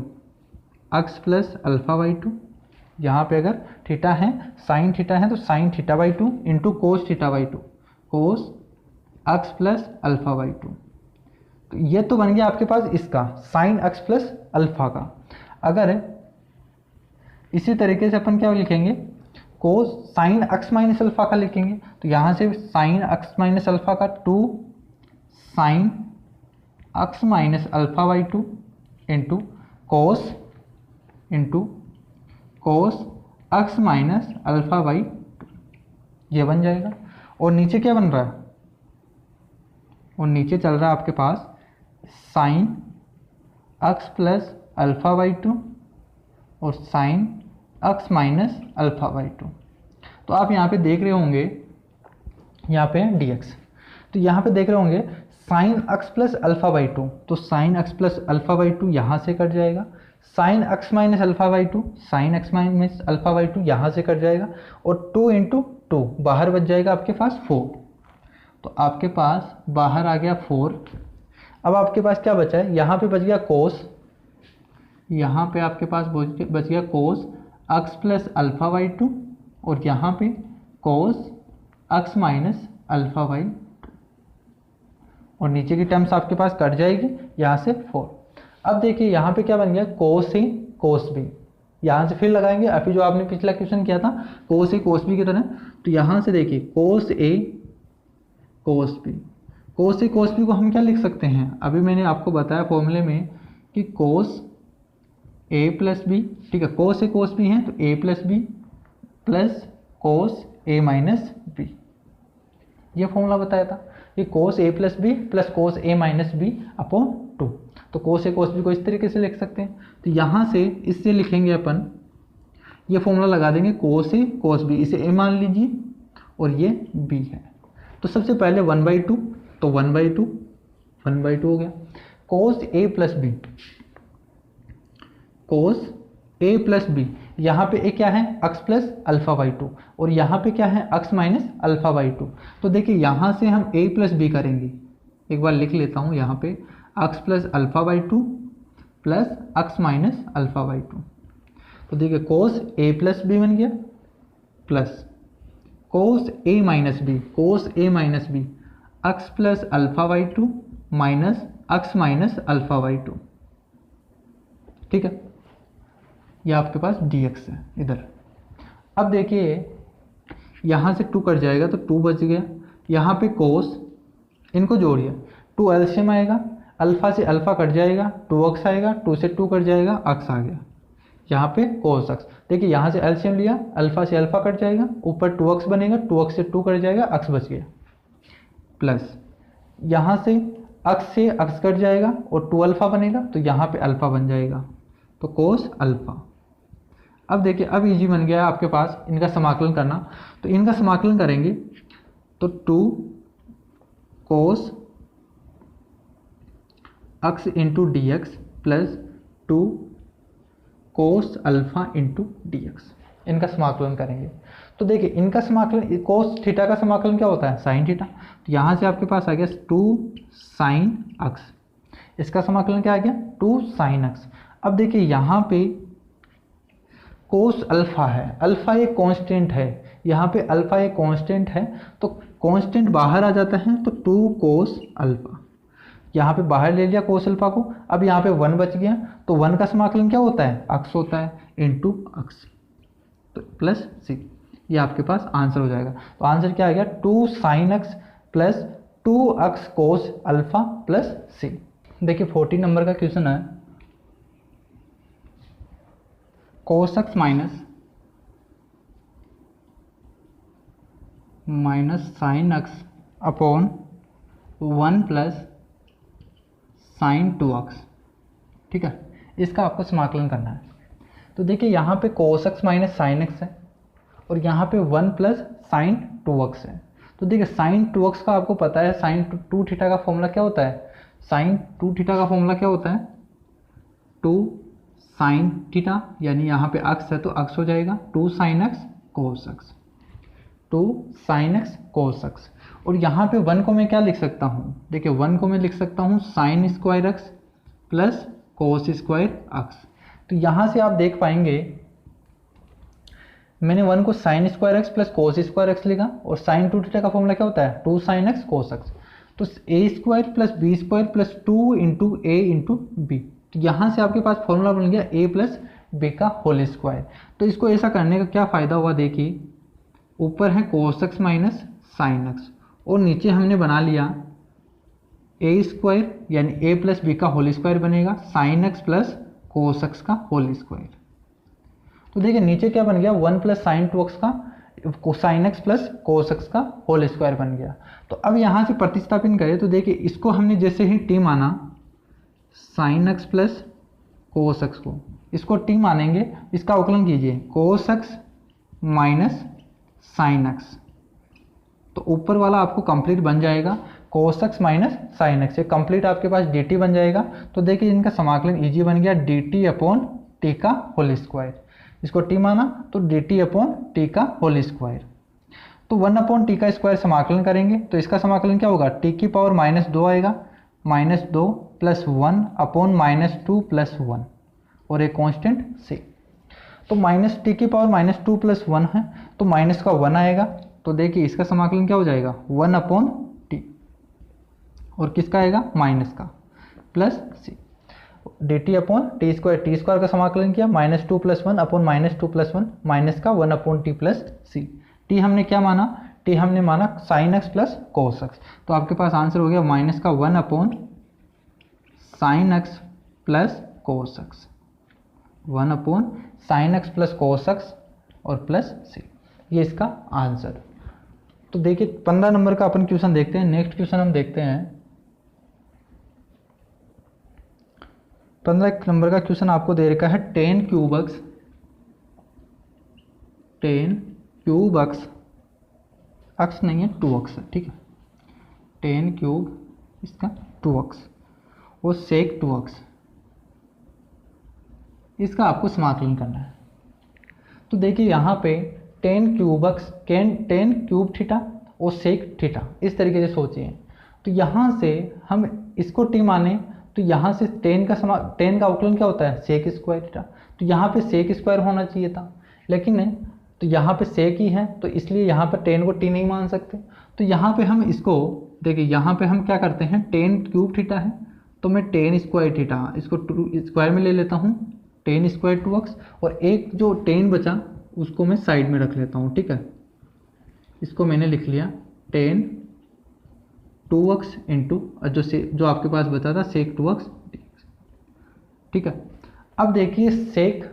अक्स प्लस अल्फा/2। यहाँ पे अगर थीटा है, साइन थीटा है तो साइन थीटा/2 इंटू कोस थीटा/2 कोस अक्स प्लस अल्फा/2। तो ये तो बन गया आपके पास इसका साइन अक्स प्लस अल्फा का। अगर इसी तरीके से अपन क्या लिखेंगे, कोस साइन अक्स माइनस अल्फा का लिखेंगे। तो यहाँ से साइन अक्स माइनस अल्फा का 2 साइन अक्स minus alpha into cos X minus alpha ये बन जाएगा। और नीचे क्या बन रहा है, और नीचे चल रहा है आपके पास साइन अक्स प्लस अल्फा/2 और साइन अक्स माइनस अल्फा/2। तो आप यहाँ पे देख रहे होंगे, यहाँ पे dx, तो यहाँ पे देख रहे होंगे साइन अक्स प्लस अल्फा/2, तो साइन अक्स प्लस अल्फा/2 यहाँ से कट जाएगा, साइन अक्स माइनस अल्फा/2 साइन अक्स माइनस अल्फा/2 यहाँ से कट जाएगा, और 2 इंटू 2 बाहर बच जाएगा आपके पास 4। तो आपके पास बाहर आ गया 4। अब आपके पास क्या बचा है, यहाँ पे बच गया कोस, यहाँ पे आपके पास बच गया कोस अक्स प्लस अल्फा/2 और यहाँ पे कोस अक्स माइनस अल्फा/2 और नीचे की टर्म्स आपके पास कट जाएगी, यहाँ से 4। अब देखिए यहाँ पे क्या बन गया, कोस ए कोस बी, यहाँ से फिर लगाएंगे अभी जो आपने पिछला क्वेश्चन किया था कोस ए कोस बी की तरह। तो यहाँ से देखिए कोस ए कोस बी, कोस ए कोस बी को हम क्या लिख सकते हैं, अभी मैंने आपको बताया फॉर्मूले में कि कोस ए प्लस बी, ठीक है, कोस ए कोस बी है तो A plus b plus cos A minus B, ये फॉर्मूला बताया था कि कोस ए प्लस बी प्लस कोस ए माइनस बी अपॉन 2। तो कोस ए कोस बी को इस तरीके से लिख सकते हैं। तो यहाँ से इससे लिखेंगे अपन, ये फॉर्मूला लगा देंगे कोस ए कोस बी, इसे ए मान लीजिए और ये बी है। तो सबसे पहले 1/2, तो 1/2 हो गया। कोस ए प्लस बी, कोस ए प्लस बी, यहाँ पे ए क्या है, अक्स प्लस अल्फा/2 और यहाँ पे क्या है, अक्स माइनस अल्फा/2। तो देखिए यहाँ से हम ए प्लस बी करेंगे, एक बार लिख लेता हूँ यहाँ पे, अक्स प्लस अल्फा/2 प्लस अक्स माइनस अल्फा/2। तो देखिए कोस ए प्लस बी बन गया प्लस कोस ए माइनस बी, कोस ए माइनस बी अक्स प्लस अल्फा/2 माइनस अक्स माइनस अल्फा/2। ठीक है, ये आपके पास dx है इधर। अब देखिए यहाँ से 2 कट जाएगा तो 2 बच गया, यहाँ पे कोस, इनको जोड़िए, 2 एलसीएम आएगा, अल्फा से अल्फा कट जाएगा, 2x आएगा, 2 से 2 कट जाएगा, अक्स आ गया, यहाँ पे कोस अक्स। देखिए यहाँ से एलसीएम लिया, अल्फा से अल्फा कट जाएगा, ऊपर 2x बनेगा, 2x से 2 कट जाएगा, अक्स बच गया, प्लस यहाँ से अक्स कट जाएगा और 2 अल्फा बनेगा, तो यहाँ पे अल्फा बन जाएगा, तो कोस अल्फा। अब देखिए अब इजी बन गया आपके पास इनका समाकलन करना। तो इनका समाकलन करेंगे तो 2 cos X into D X plus 2 cos alpha into D X, इनका समाकलन करेंगे। तो देखिए इनका समाकलन, कोस थीटा का समाकलन क्या होता है, साइन थीटा। तो यहाँ से आपके पास आ गया 2 साइन अक्स, इसका समाकलन क्या आ गया, 2 साइन अक्स। अब देखिए यहाँ पे कोस अल्फा है, अल्फा एक कांस्टेंट है, यहाँ पे अल्फा एक कांस्टेंट है, तो कांस्टेंट बाहर आ जाता है, तो 2 कोस अल्फा, यहाँ पे बाहर ले लिया कोस अल्फा को। अब यहाँ पे 1 बच गया, तो 1 का समाकलन क्या होता है, अक्स होता है, इंटू अक्स, तो प्लस सी, ये आपके पास आंसर हो जाएगा। तो आंसर क्या आ गया, 2 sine x plus 2 x cos alpha plus c. देखिए 14 नंबर का क्वेश्चन है, cos x minus sine x upon 1 plus sine 2x, ठीक है। इसका आपको समाकलन करना है। तो देखिए यहाँ पे cos x minus sine x है और यहाँ पे 1 प्लस साइन 2x है। तो देखिए साइन 2x का आपको पता है, साइन 2 थीटा का फॉर्मूला क्या होता है, साइन 2 थीटा का फॉर्मूला क्या होता है, 2 साइन थीटा, यानी यहाँ पे x है तो x हो जाएगा 2 sine x cos x, 2 sine x cos x। और यहाँ पे 1 को मैं क्या लिख सकता हूँ, देखिए 1 को मैं लिख सकता हूँ sine square x plus cos square x। तो यहाँ से आप देख पाएंगे मैंने 1 को sine square x plus cos square x लिखा, और साइन 2 थीटा का फॉर्मूला क्या होता है, 2 साइन x कोस x। तो a square plus B square plus 2 into a into b, तो यहाँ से आपके पास फॉर्मूला बन गया a प्लस बी का होल स्क्वायर। तो इसको ऐसा करने का क्या फ़ायदा हुआ, देखिए ऊपर है cos x minus sine x और नीचे हमने बना लिया a स्क्वायर यानी a प्लस बी का होल स्क्वायर बनेगा sine x plus cos x का होल स्क्वायर। तो देखिए नीचे क्या बन गया, 1 प्लस साइन 2x का sine x plus cos x का होल स्क्वायर बन गया। तो अब यहाँ से प्रतिस्थापन करें तो देखिए इसको हमने जैसे ही t माना sine x plus cos x को, इसको t मानेंगे, इसका अवकलन कीजिए cos x minus sine x, तो ऊपर वाला आपको कंप्लीट बन जाएगा cos x minus sine x, ये कंप्लीट आपके पास dt बन जाएगा। तो देखिए इनका समाकलन इजी बन गया dt अपॉन t का होल स्क्वायर, इसको t माना तो dt अपॉन t का होल स्क्वायर। तो 1 अपॉन t का स्क्वायर समाकलन करेंगे तो इसका समाकलन क्या होगा, t की पावर माइनस 2 आएगा, minus 2 plus 1 upon minus 2 plus 1 और एक कांस्टेंट c। तो माइनस t की पावर माइनस 2 प्लस 1 है तो माइनस का 1 आएगा। तो देखिए इसका समाकलन क्या हो जाएगा 1 अपॉन टी, और किसका आएगा माइनस का, plus c d t upon t square का समाकलन किया minus 2 plus 1 upon minus 2 plus 1 minus का 1 upon t plus c. T हमने क्या माना, टी हमने माना sine x plus cos x, तो आपके पास आंसर हो गया माइनस का 1 upon sine x plus cos x, 1 upon sine x plus cos x और प्लस सी, ये इसका आंसर। तो देखिए 15 नंबर का अपन क्वेश्चन देखते हैं। नेक्स्ट क्वेश्चन हम देखते हैं 15 नंबर का क्वेश्चन आपको दे रखा है 10 क्यूब एक्स एक्स नहीं है 2x है, ठीक है 10 क्यूब इसका 2x और सेक 2x, इसका आपको समाकलन करना है। तो देखिए यहाँ पे 10 क्यूब एक्स 10 क्यूब थीटा और सेक थीटा, इस तरीके से सोचिए। तो यहाँ से हम इसको टी माने तो यहाँ से 10 का अवकलन क्या होता है सेक स्क्वायर थीटा, तो यहाँ पे सेक स्क्वायर होना चाहिए था लेकिन नहीं, तो यहाँ पे सेक ही है तो इसलिए यहाँ पर 10 को टी नहीं मान सकते। तो यहाँ पे हम इसको देखिए, यहाँ पे हम क्या करते हैं 10 क्यूब थीटा है तो मैं 10 स्क्वायर थीटा इसको स्क्वायर में ले लेता हूँ 10 स्क्वायर 2x, और एक जो 10 बचा उसको मैं साइड में रख लेता हूँ, ठीक है। इसको मैंने लिख लिया 10 2x इंटू जो आपके पास बचा था सेक 2x, ठीक है। अब देखिए सेक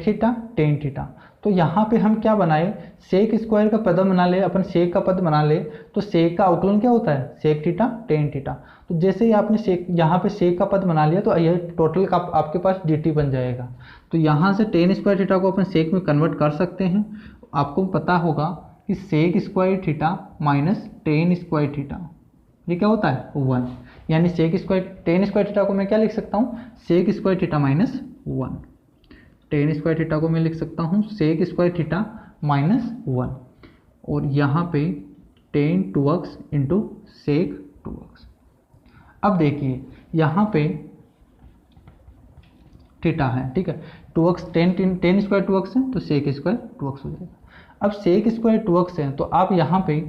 थीटा टेन थीटा, तो यहाँ पे हम क्या बनाए सेक स्क्वायर का पद बना ले, अपन सेक का पद बना ले तो सेक का अवकलन क्या होता है सेक थीटा टेन थीटा। तो जैसे ही आपने सेक यहाँ पे सेक का पद बना लिया तो यह टोटल का आपके पास dt बन जाएगा। तो यहाँ से टेन स्क्वायर थीटा को अपन सेक में कन्वर्ट कर सकते हैं। आपको पता होगा कि sec square theta minus tan square theta ये क्या होता है 1, यानी sec square tan square theta को मैं क्या लिख सकता हूँ sec square theta minus 1, tan square theta को मैं लिख सकता हूँ सेक स्क्वायर थीटा माइनस 1, और यहाँ पे ten 2x into sec 2x। अब देखिए यहाँ पे थीटा है, ठीक है 2x टेन स्क्वायर 2x है तो सेक स्क्वायर 2x हो जाएगा। अब सेक स्क्वायर 2x है तो आप यहाँ पे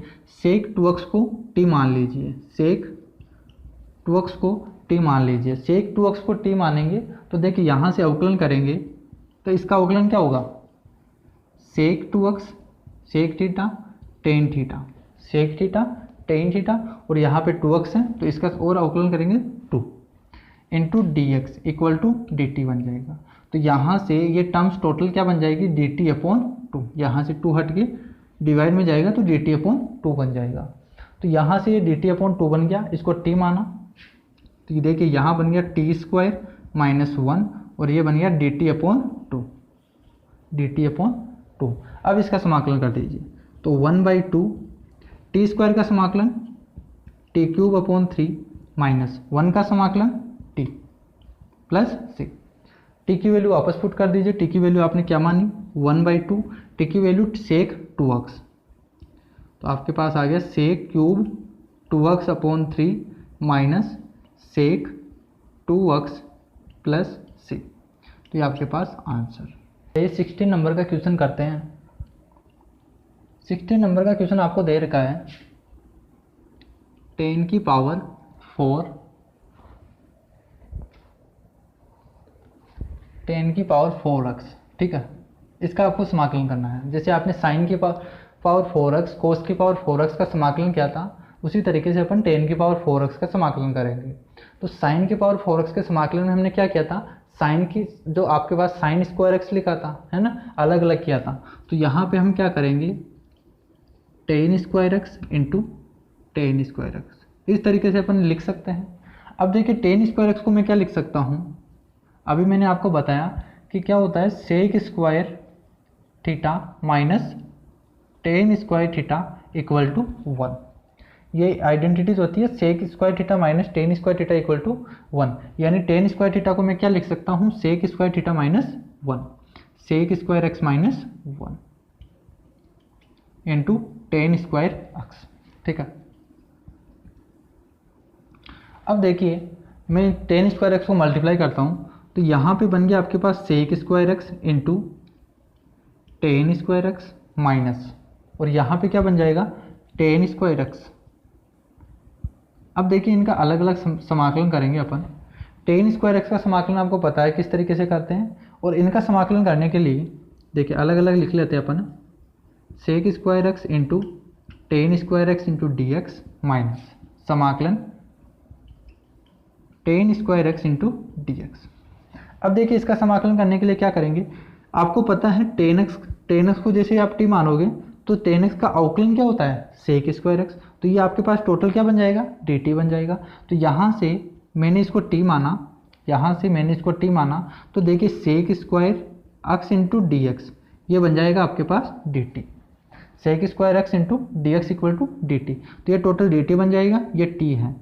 सेक 2x को t मान लीजिए, सेक 2x को t मान लीजिए। सेक 2x को t मानेंगे तो देखिए यहाँ से अवकलन करेंगे तो इसका अवकलन क्या होगा sec 2x sec theta tan theta, sec theta tan theta, और यहाँ पे 2x है तो इसका और अवकलन करेंगे 2 into D x equal to d t बन जाएगा। तो यहाँ से ये टर्म्स टोटल क्या बन जाएगी, डी टी अपॉन टू, यहाँ से 2 हट के डिवाइड में जाएगा तो डी टी अपॉन 2 बन जाएगा। तो यहाँ से ये डी टी अपॉन 2 बन गया, इसको टी माना, तो ये देखिए यहाँ बन गया टी स्क्वायर माइनस 1 और ये बन गया D t upon 2, D t upon 2। अब इसका समाकलन कर दीजिए, तो 1/2 टी स्क्वायर का समाकलन टी क्यूब अपॉन 3 माइनस 1 का समाकलन टी प्लस 6। टी की वैल्यू वापस पुट कर दीजिए, टी की वैल्यू आपने क्या मानी 1/2, टी की वैल्यू सेक 2x, तो आपके पास आ गया sec cube 2x upon 3 minus sec 2x plus 6। तो ये आपके पास आंसर। ये 16 नंबर का क्वेश्चन करते हैं। 16 नंबर का क्वेश्चन आपको दे रखा है 10 की पावर 4 10 की पावर 4x, ठीक है। इसका आपको समाकलन करना है। जैसे आपने साइन की पावर 4x, कोस की पावर 4x का समाकलन किया था, उसी तरीके से अपन 10 की पावर 4x का समाकलन करेंगे। तो साइन की पावर 4x के समाकलन में हमने क्या किया था, साइन की जो आपके पास साइन स्क्वायर x लिखा था, है ना, अलग अलग किया था। तो यहाँ पे हम क्या करेंगे 10 square x into 10 square x, इस तरीके से अपन लिख सकते हैं। अब देखिए 10 स्क्वायर x को मैं क्या लिख सकता हूँ, अभी मैंने आपको बताया कि क्या होता है sec square theta minus 10 square theta equal to 1। ये आइडेंटिटीज होती है sec square theta minus 10 square theta equal to 1, यानी 10 स्क्वायर थीटा को मैं क्या लिख सकता हूँ sec square theta minus 1, sec square x minus 1 into 10 square x, ठीक है। अब देखिए मैं 10 स्क्वायर एक्स को मल्टीप्लाई करता हूँ, तो यहाँ पे बन गया आपके पास sec square x into 10 square x minus, और यहाँ पे क्या बन जाएगा 10 स्क्वायर एक्स। अब देखिए इनका अलग अलग समाकलन करेंगे अपन। 10 स्क्वायर एक्स का समाकलन आपको पता है किस तरीके से करते हैं, और इनका समाकलन करने के लिए देखिए अलग अलग लिख लेते हैं अपन, sec square x into 10 square x into D X minus समाकलन 10 square x into D X. अब देखिए इसका समाकलन करने के लिए क्या करेंगे, आपको पता है 10x को जैसे आप टी मानोगे तो 10x का अवकलन क्या होता है सेक स्क्वायर एक्स, तो ये आपके पास टोटल क्या बन जाएगा dt बन जाएगा। तो यहाँ से मैंने इसको t माना, यहाँ से मैंने इसको t माना, तो देखिए sec square x into D x, ये बन जाएगा आपके पास dt, sec square x into D x equal to d t, तो ये टोटल dt बन जाएगा, ये t है,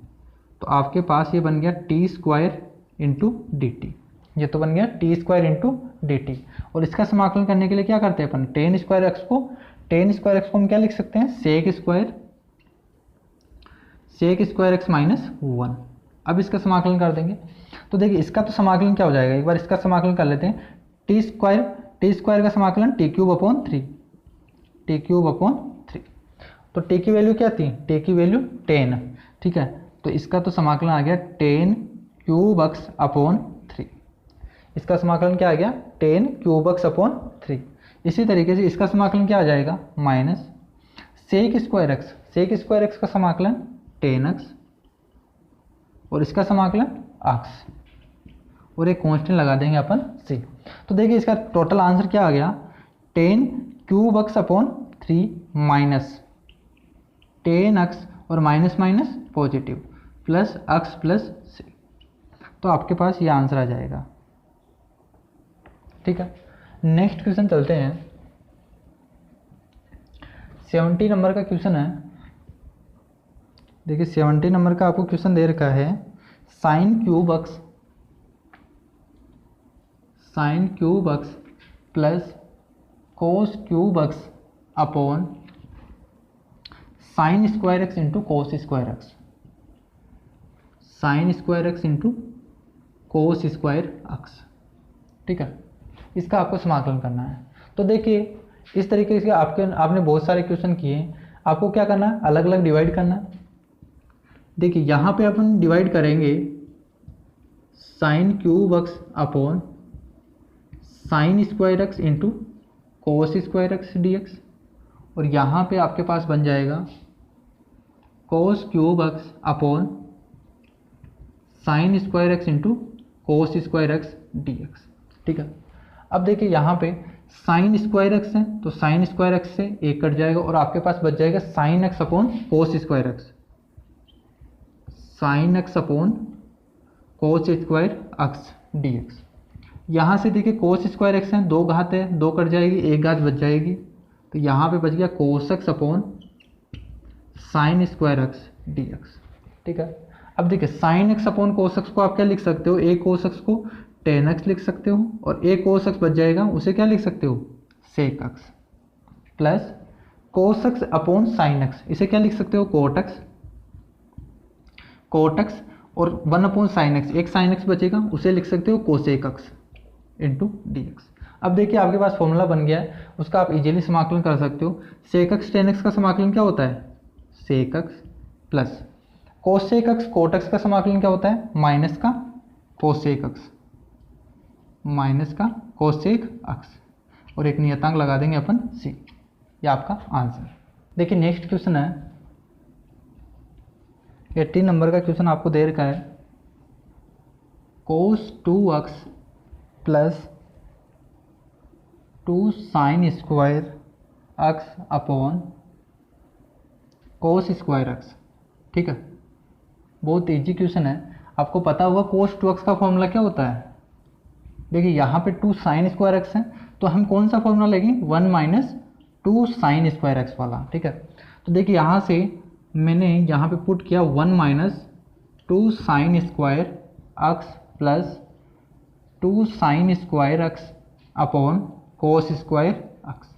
तो आपके पास ये बन गया T square into d t, ये तो बन गया T square into d T. और इसका समाकलन करने के लिए क्या करते हैं अपन 10 स्क्वायर एक्स को हम क्या लिख सकते हैं सेक स्क्वायर एक्स माइनस 1। अब इसका समाकलन कर देंगे, तो देखिए इसका तो समाकलन क्या हो जाएगा, एक बार इसका समाकलन कर लेते हैं। टी स्क्वायर का समाकलन टी क्यूब अपॉन 3, तो टी की वैल्यू क्या थी, टी की वैल्यू 10, ठीक है। तो इसका तो समाकलन आ गया 10 क्यूब एक्स अपॉन 3, इसका समाकलन क्या आ गया 10 क्यूब एक्स अपॉन 3। इसी तरीके से इसका समाकलन क्या आ जाएगा माइनस सेक स्क्वायर एक्स का समाकलन 10x और इसका समाकलन x, और एक कांस्टेंट लगा देंगे अपन c। तो देखिए इसका टोटल आंसर क्या आ गया 10 cube x upon 3 minus 10x और minus minus positive plus x plus c, तो आपके पास ये आंसर आ जाएगा, ठीक है। नेक्स्ट क्वेश्चन चलते हैं। 70 नंबर का क्वेश्चन है। देखिए 70 नंबर का आपको क्वेश्चन दे रखा है sine cube x plus cos cube x upon sign square x into कोस square x, sign square x into कोस स्क्वायर एक्स, ठीक है। इसका आपको समाकलन करना है। तो देखिए इस तरीके से आपने बहुत सारे क्वेश्चन किए, आपको क्या करना है अलग अलग डिवाइड करना है। देखिए यहाँ पे अपन डिवाइड करेंगे sine cube x upon sign square x into कोस स्क्वायर एक्स डी एक्स, और यहाँ पे आपके पास बन जाएगा cos cube x upon sign square x into कोस स्क्वायर एक्स डी एक्स, ठीक है। अब देखिए यहाँ पे साइन स्क्वायर एक्स है, तो साइन स्क्वायर एक्स से एक कट जाएगा और आपके पास बच जाएगा sine x upon cos square x, sine x upon cos square x d x. यहाँ से देखिए कोस स्क्वायर एक्स है, 2 घात है, 2 कट जाएगी, 1 घात बच जाएगी, तो यहाँ पे बच गया कोस x upon sign square x d X. ठीक है, अब देखिए sine x upon cos x को आप क्या लिख सकते हो, एक कोस एक्स को टेन एक्स लिख सकते हो और एक कोस एक्स बच जाएगा, उसे क्या लिख सकते हो sec x, plus cos x upon sine x, इसे क्या लिख सकते हो कोट एक्स, कोट एक्स और 1 अपॉन साइन एक्स, एक साइन एक्स बचेगा, उसे लिख सकते हो cosec x into D X. अब देखिए आपके पास फॉर्मूला बन गया है, उसका आप इजीली समाकलन कर सकते हो। सेक एक्स टेन एक्स का समाकलन क्या होता है sec x, plus cosec x cot x का समाकलन क्या होता है माइनस का कोसेक एक्स, माइनस का कोसेक एक्स, और एक नियतांक लगा देंगे अपन सी। ये आपका आंसर। देखिए नेक्स्ट क्वेश्चन है 18 नंबर का क्वेश्चन आपको दे रखा है, कोस 2x plus 2 sign square x upon cos square x. ठीक है, बहुत इजी क्वेश्चन है। आपको पता होगा कोस 2x का फॉर्मूला क्या होता है। देखिए यहाँ पे 2 साइन स्क्वायर एक्स है, तो हम कौन सा फॉर्मूला लेंगे 1 माइनस 2 साइन स्क्वायर एक्स वाला। ठीक है, तो देखिए यहाँ से मैंने यहाँ पे पुट किया 1 minus 2 sign square x plus 2 sign square x upon cos square x.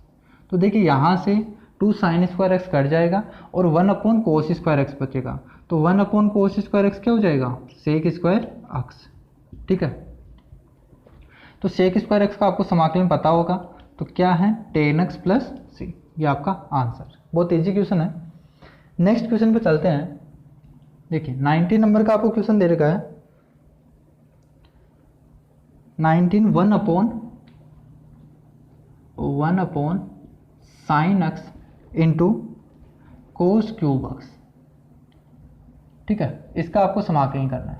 तो देखिए यहाँ से 2 साइन स्क्वायर एक्स कट जाएगा और 1 अपॉन कोस स्क्वायर एक्स बचेगा, तो 1 अपॉन कोस स्क्वायर एक्स क्या हो जाएगा सेक स्क्वायर एक्स। ठीक है, तो सेक स्क्वायर एक्स का आपको समाकलन पता होगा, तो क्या है टेन एक्स प्लस सी। ये आपका आंसर। बहुत इजी क्वेश्चन है। नेक्स्ट क्वेश्चन पे चलते हैं। देखिए 19 नंबर का आपको क्वेश्चन दे रखा है, 19 1 upon sine X into cos cube x. ठीक है, इसका आपको समाकलन करना है।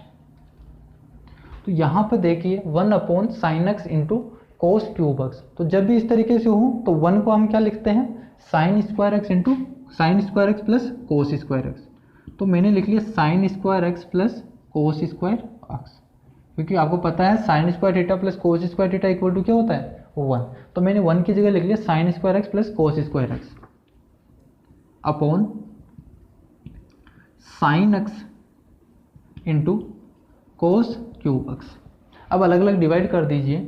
तो यहाँ पर देखिए 1 upon sine X into cos cube x, तो जब भी इस तरीके से हो तो 1 को हम क्या लिखते हैं sine square x into sine square x plus cos square x. तो मैंने लिख लिया sine square x plus cos square x, क्योंकि आपको पता है sine square theta plus cos square theta equal to क्या होता है 1। तो मैंने 1 की जगह लिख लिया sine square x plus cos square x upon sine X into cos cube x. अब अलग अलग डिवाइड कर दीजिए।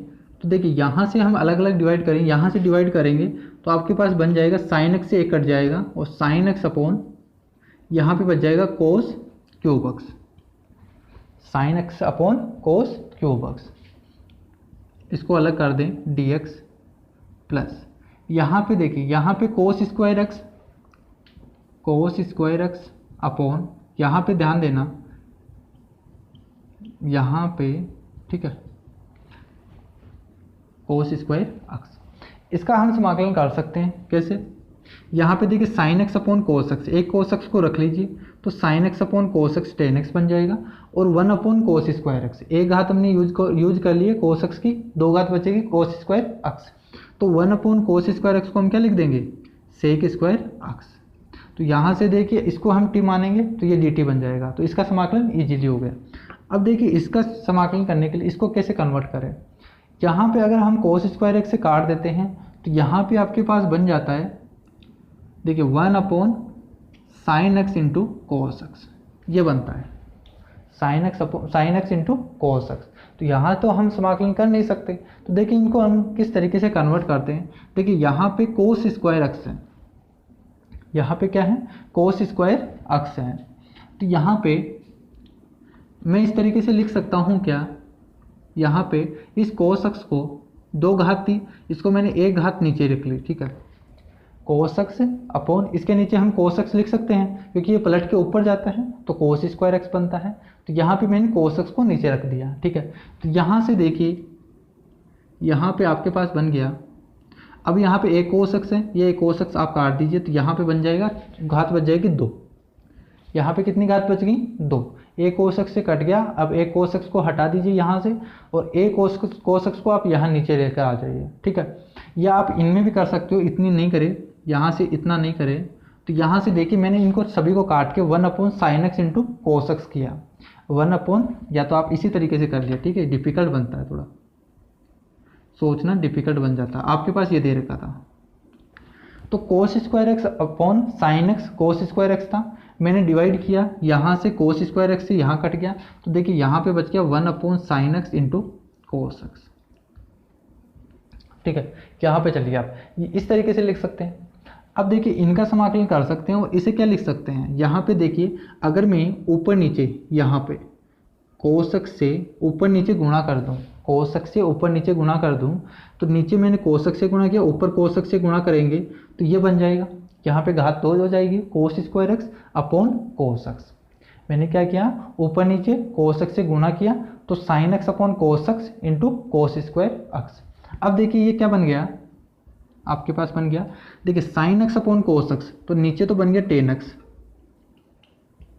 तो देखिए यहाँ से हम अलग अलग डिवाइड करेंगे, यहाँ से डिवाइड करेंगे तो आपके पास बन जाएगा साइन एक्स से एक कट जाएगा और साइन एक्स अपॉन यहाँ पे बच जाएगा cos cube x, sine x upon cos cube x. इसको अलग कर दें डी एक्स प्लस यहाँ पे देखिए यहाँ पे कोस स्क्वायर एक्स अपॉन यहाँ पे ध्यान देना यहाँ पे, ठीक है कोस स्क्वायर एक्स। इसका हम समाकलन कर सकते हैं कैसे, यहाँ पे देखिए sine x upon cos x, एक कोस एक्स को रख लीजिए तो sine x upon cos x ten x बन जाएगा और 1 अपॉन कोस स्क्वायर एक्स, एक घात हमने यूज कर लिए कोस एक्स की, 2 घात बचेगी कोस स्क्वायर एक्स। तो 1 अपॉन कोस स्क्वायर एक्स को हम क्या लिख देंगे सेक स्क्वायर एक्स। तो यहाँ से देखिए इसको हम टी मानेंगे तो ये डी टी बन जाएगा, तो इसका समाकलन इजीली हो गया। अब देखिए इसका समाकलन करने के लिए इसको कैसे कन्वर्ट करें। यहाँ पे अगर हम कोस स्क्वायर एक्स से काट देते हैं तो यहाँ पे आपके पास बन जाता है देखिए 1 upon sine X into cos x, ये बनता है sign X into cos x. तो यहाँ तो हम समाकलन कर नहीं सकते, तो देखिए इनको हम किस तरीके से कन्वर्ट करते हैं। देखिए यहाँ पे कोस स्क्वायर एक्स है, यहाँ पे क्या है कोस स्क्वायर एक्स है, तो यहाँ पे मैं इस तरीके से लिख सकता हूँ क्या, यहाँ पे इस कोस एक्स को 2 घात थी, इसको मैंने 1 घात नीचे रख ली। ठीक है, कोस एक्स अपॉन इसके नीचे हम कोस एक्स लिख सकते हैं क्योंकि ये पलट के ऊपर जाता है तो कोस स्क्वायर एक्स बनता है। तो यहाँ पे मैंने कोस एक्स को नीचे रख दिया। ठीक है, तो यहाँ से देखिए यहाँ पे आपके पास बन गया। अब यहाँ पे एक कोस एक्स है, ये एक कोस एक्स आप काट दीजिए तो यहाँ पे बन जाएगा घात बच जाएगी 2, यहाँ पे कितनी घात बच गई 2, ए cos x से कट गया, अब ए cos x को हटा दीजिए यहाँ से और ए cos x को आप यहाँ नीचे लेकर आ जाइए, ठीक है। या आप इनमें भी कर सकते हो, इतनी नहीं करे, यहाँ से इतना नहीं करे, तो यहाँ से देखिए मैंने इनको सभी को काट के 1/sin x into cos x किया, 1/, या तो आप इसी तरीके से कर लिया, ठीक है। डिफिकल्ट बनता है, थोड़ा सोचना डिफिकल्ट बन जाता है। आपके पास ये दे रखा था, तो cos square x upon sine x, cos square x था, मैंने डिवाइड किया, यहाँ से cos स्क्वायर एक्स से यहाँ कट गया, तो देखिए यहाँ पे बच गया 1/sin x into cos x, ठीक है। यहाँ पे चलिए आप इस तरीके से लिख सकते हैं। अब देखिए इनका समाकलन कर सकते हैं और इसे क्या लिख सकते हैं, यहाँ पे देखिए अगर मैं ऊपर नीचे यहाँ पे cos x से ऊपर नीचे गुणा कर दूँ, cos x से ऊपर नीचे गुणा कर दूँ, तो नीचे मैंने cos x से गुणा किया, ऊपर cos x से गुणा करेंगे तो ये बन जाएगा, यहाँ पे घात 2 हो जाएगी, cos square x upon cos x। मैंने क्या किया, ऊपर नीचे cos x से गुणा किया, तो sin x upon cos x into cos square x। अब देखिए ये क्या बन गया, आपके पास बन गया, देखिए sin x upon cos x, तो नीचे तो बन गया tan x,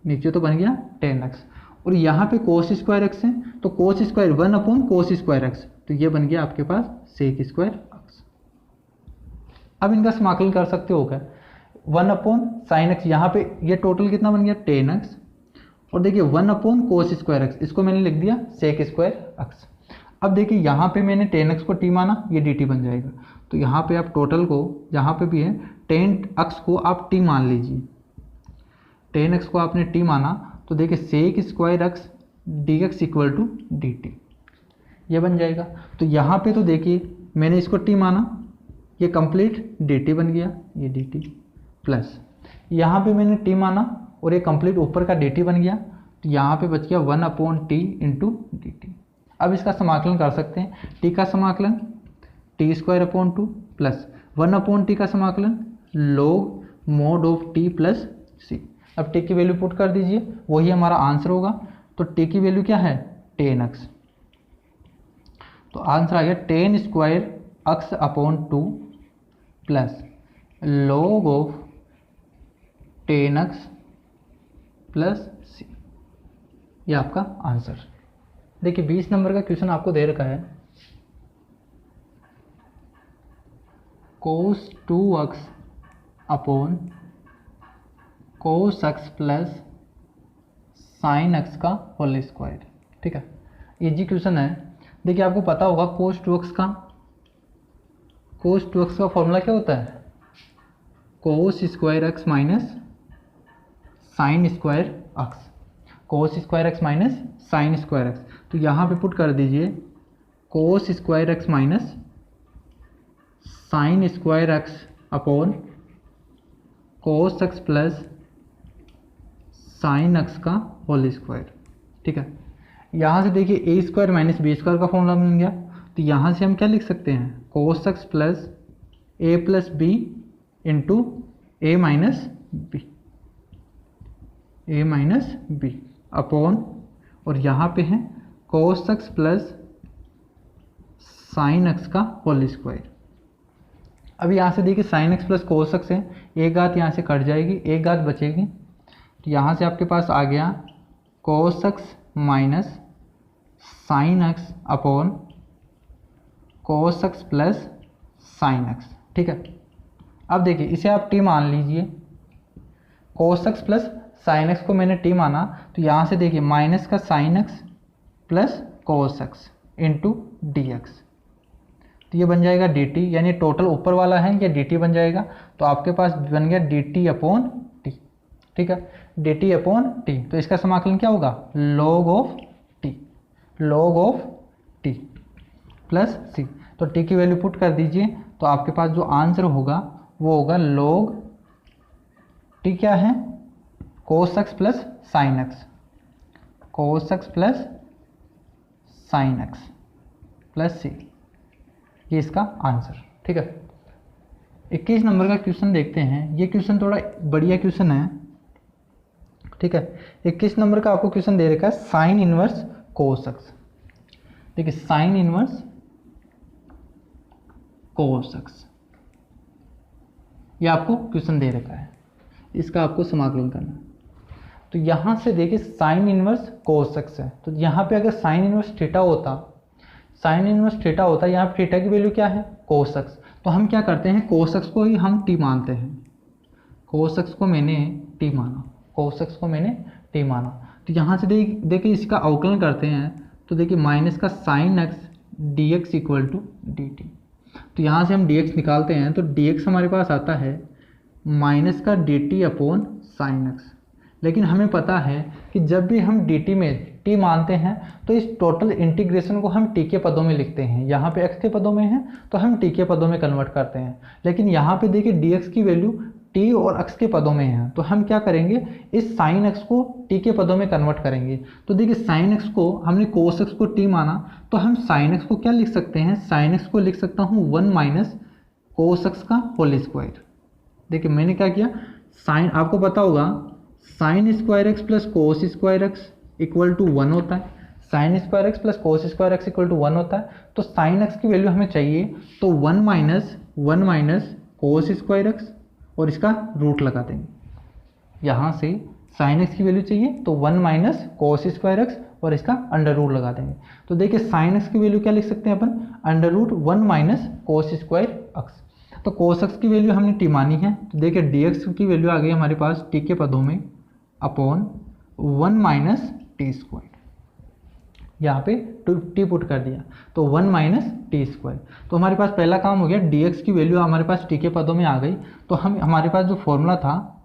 नीचे तो बन गया tan x, और यहाँ पे cos स्क्वायर एक्स है, तो cos square 1/cos square x, तो ये बन गया आपके पास sec स्क्वायर एक्स। अब इनका समाकलन कर सकते हो क्या, 1/sin x, यहाँ पे ये टोटल कितना बन गया tan x, और देखिए 1/cos स्क्वायर एक्स, इसको मैंने लिख दिया sec स्क्वायर एक्स। अब देखिए यहाँ पे मैंने tan x को t माना, ये dt बन जाएगा, तो यहाँ पे आप टोटल को जहाँ पे भी है tan x को आप t मान लीजिए, tan x को आपने t माना, तो देखिए sec square x dx equal to dt, ये बन जाएगा। तो यहाँ पे तो देखिए मैंने इसको t माना, ये कंप्लीट dt बन गया, ये dt प्लस यहाँ पे मैंने t माना और ये कंप्लीट ऊपर का dt बन गया, तो यहाँ पे बच गया 1/t इंटू dt। अब इसका समाकलन कर सकते हैं, t का समाकलन t square upon 2 plus 1/t का समाकलन log mod of t plus c। अब t की वैल्यू पुट कर दीजिए, वही हमारा आंसर होगा। तो t की वैल्यू क्या है, tan x, तो आंसर आ गया tan square x upon 2 plus log of tan x plus c, ये आपका आंसर। देखिए 20 नंबर का क्वेश्चन आपको दे रखा है, cos 2x upon cos x plus sin x का होल स्क्वायर, ठीक है। इजी क्वेश्चन है। देखिए आपको पता होगा cos 2x का फॉर्मूला क्या होता है, cos square x minus sine square x, cos square x minus sine square x। तो यहाँ पे पुट कर दीजिए cos square x minus sine square x upon cos x plus sine x का होल स्क्वायर, ठीक है। यहाँ से देखिए ए स्क्वायर माइनस बी स्क्वायर का फॉर्मूला मिल गया, तो यहाँ से हम क्या लिख सकते हैं, cos x plus a plus B into A minus B upon, और यहाँ पे है cos x plus sine x का होल स्क्वायर। अब यहाँ से देखिए sine x plus cos x है, एक घात यहाँ से कट जाएगी, एक घात बचेगी, तो यहाँ से आपके पास आ गया cos x minus sine x upon cos x plus sine x, ठीक है। अब देखिए इसे आप t मान लीजिए, cos x plus sine x को मैंने t माना, तो यहाँ से देखिए माइनस का sine x plus cos x into dx, तो ये बन जाएगा dt, यानी टोटल ऊपर वाला है ये dt बन जाएगा, तो आपके पास बन गया dt अपॉन t, ठीक है, dt अपॉन t। तो इसका समाकलन क्या होगा, log of t plus c। तो t की वैल्यू पुट कर दीजिए, तो आपके पास जो आंसर होगा वो होगा log t क्या है, cos x plus sine x, cos x plus sine x plus c, ये इसका आंसर, ठीक है। 21 नंबर का क्वेश्चन देखते हैं। ये क्वेश्चन थोड़ा बढ़िया क्वेश्चन है, ठीक है। 21 नंबर का आपको क्वेश्चन दे रखा है साइन इनवर्स cos x। देखिए साइन इनवर्स cos x, ये आपको क्वेश्चन दे रखा है, इसका आपको समाकलन करना है। तो यहाँ से देखिए साइन इनवर्स कोस एक्स है, तो यहाँ पे अगर साइन इनवर्स थीटा होता, साइन इनवर्स थीटा होता, यहाँ पे थीटा की वैल्यू क्या है कोस एक्स, तो हम क्या करते हैं कोस एक्स को ही हम टी मानते हैं, कोस एक्स को मैंने टी माना, कोस एक्स को मैंने टी माना। तो यहाँ से देखिए इसका अवकलन करते हैं, तो देखिए माइनस का sine x d x equal to d t. तो यहाँ से हम डी एक्स निकालते हैं, तो डी एक्स हमारे पास आता है माइनस का D t upon sine x. लेकिन हमें पता है कि जब भी हम डी टी में टी मानते हैं तो इस टोटल इंटीग्रेशन को हम टी के पदों में लिखते हैं, यहाँ पे एक्स के पदों में है तो हम टी के पदों में कन्वर्ट करते हैं। लेकिन यहाँ पे देखिए डी एक्स की वैल्यू टी और एक्स के पदों में है, तो हम क्या करेंगे इस साइन एक्स को टी के पदों में कन्वर्ट करेंगे। तो देखिए साइन एक्स को हमने कोस एक्स को टी माना, तो हम साइन एक्स को क्या लिख सकते हैं, साइन एक्स को लिख सकता हूँ 1 माइनस कोस एक्स का होल स्क्वायर। देखिए मैंने क्या किया, साइन आपको पता होगा sine square x plus cos square x equal to 1 होता है, sine square x plus cos square x equal to 1 होता है। तो साइन एक्स की वैल्यू हमें चाहिए, तो 1 माइनस कोस स्क्वायर एक्स और इसका रूट लगा देंगे। यहाँ से साइन एक्स की वैल्यू चाहिए तो 1 माइनस कोस स्क्वायर एक्स और इसका अंडर रूट लगा देंगे। तो देखिए साइन एक्स की वैल्यू क्या लिख सकते हैं अपन, under root 1 minus cos square x. तो कोस एक्स की वैल्यू हमने टी मानी है, तो देखिए डी एक्स की वैल्यू आ गई हमारे पास टी के पदों में अपॉन 1 माइनस टी स्क्वायर, यहाँ पे टी पुट कर दिया तो 1 माइनस टी स्क्वायर। तो हमारे पास पहला काम हो गया, डी एक्स की वैल्यू हमारे पास टी के पदों में आ गई। तो हम हमारे पास जो फॉर्मूला था,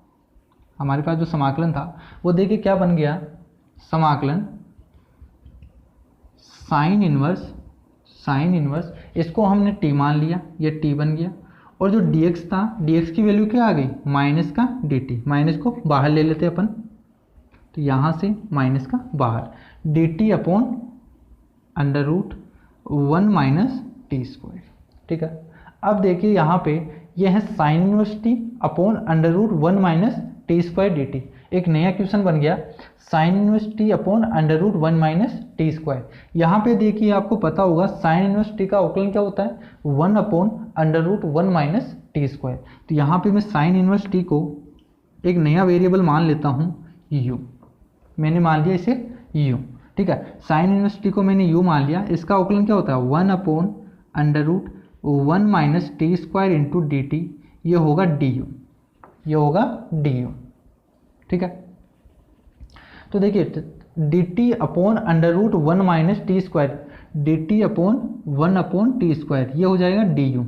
हमारे पास जो समाकलन था वो देखिए क्या बन गया, समाकलन साइन इनवर्स इसको हमने टी मान लिया, ये टी बन गया। और जो डी एक्स था, डी एक्स की वैल्यू क्या आ गई माइनस का डी टी, माइनस को बाहर ले लेते अपन, तो यहाँ से माइनस का बाहर d t upon under root 1 minus t square. ठीक है, अब देखिए यहाँ पे ये है sine inverse t upon under root 1 minus t square d t. एक नया क्वेश्चन बन गया sine inverse t upon under root 1 minus t square. यहाँ पे देखिए आपको पता होगा साइन इनवर्स टी का अवकलन क्या होता है 1 upon under root 1 minus t square. तो यहाँ पे मैं साइन इनवर्स टी को एक नया वेरिएबल मान लेता हूँ यू, मैंने मान लिया इसे यू। ठीक है, साइन इनवर्स टी को मैंने यू मान लिया, इसका अवकलन क्या होता है 1 upon under root 1 minus t square into d t, ये होगा डी यू, ये होगा डी यू। ठीक है, तो देखिए d t upon under root 1 minus t square, d t upon 1 upon t square, ये हो जाएगा डी यू,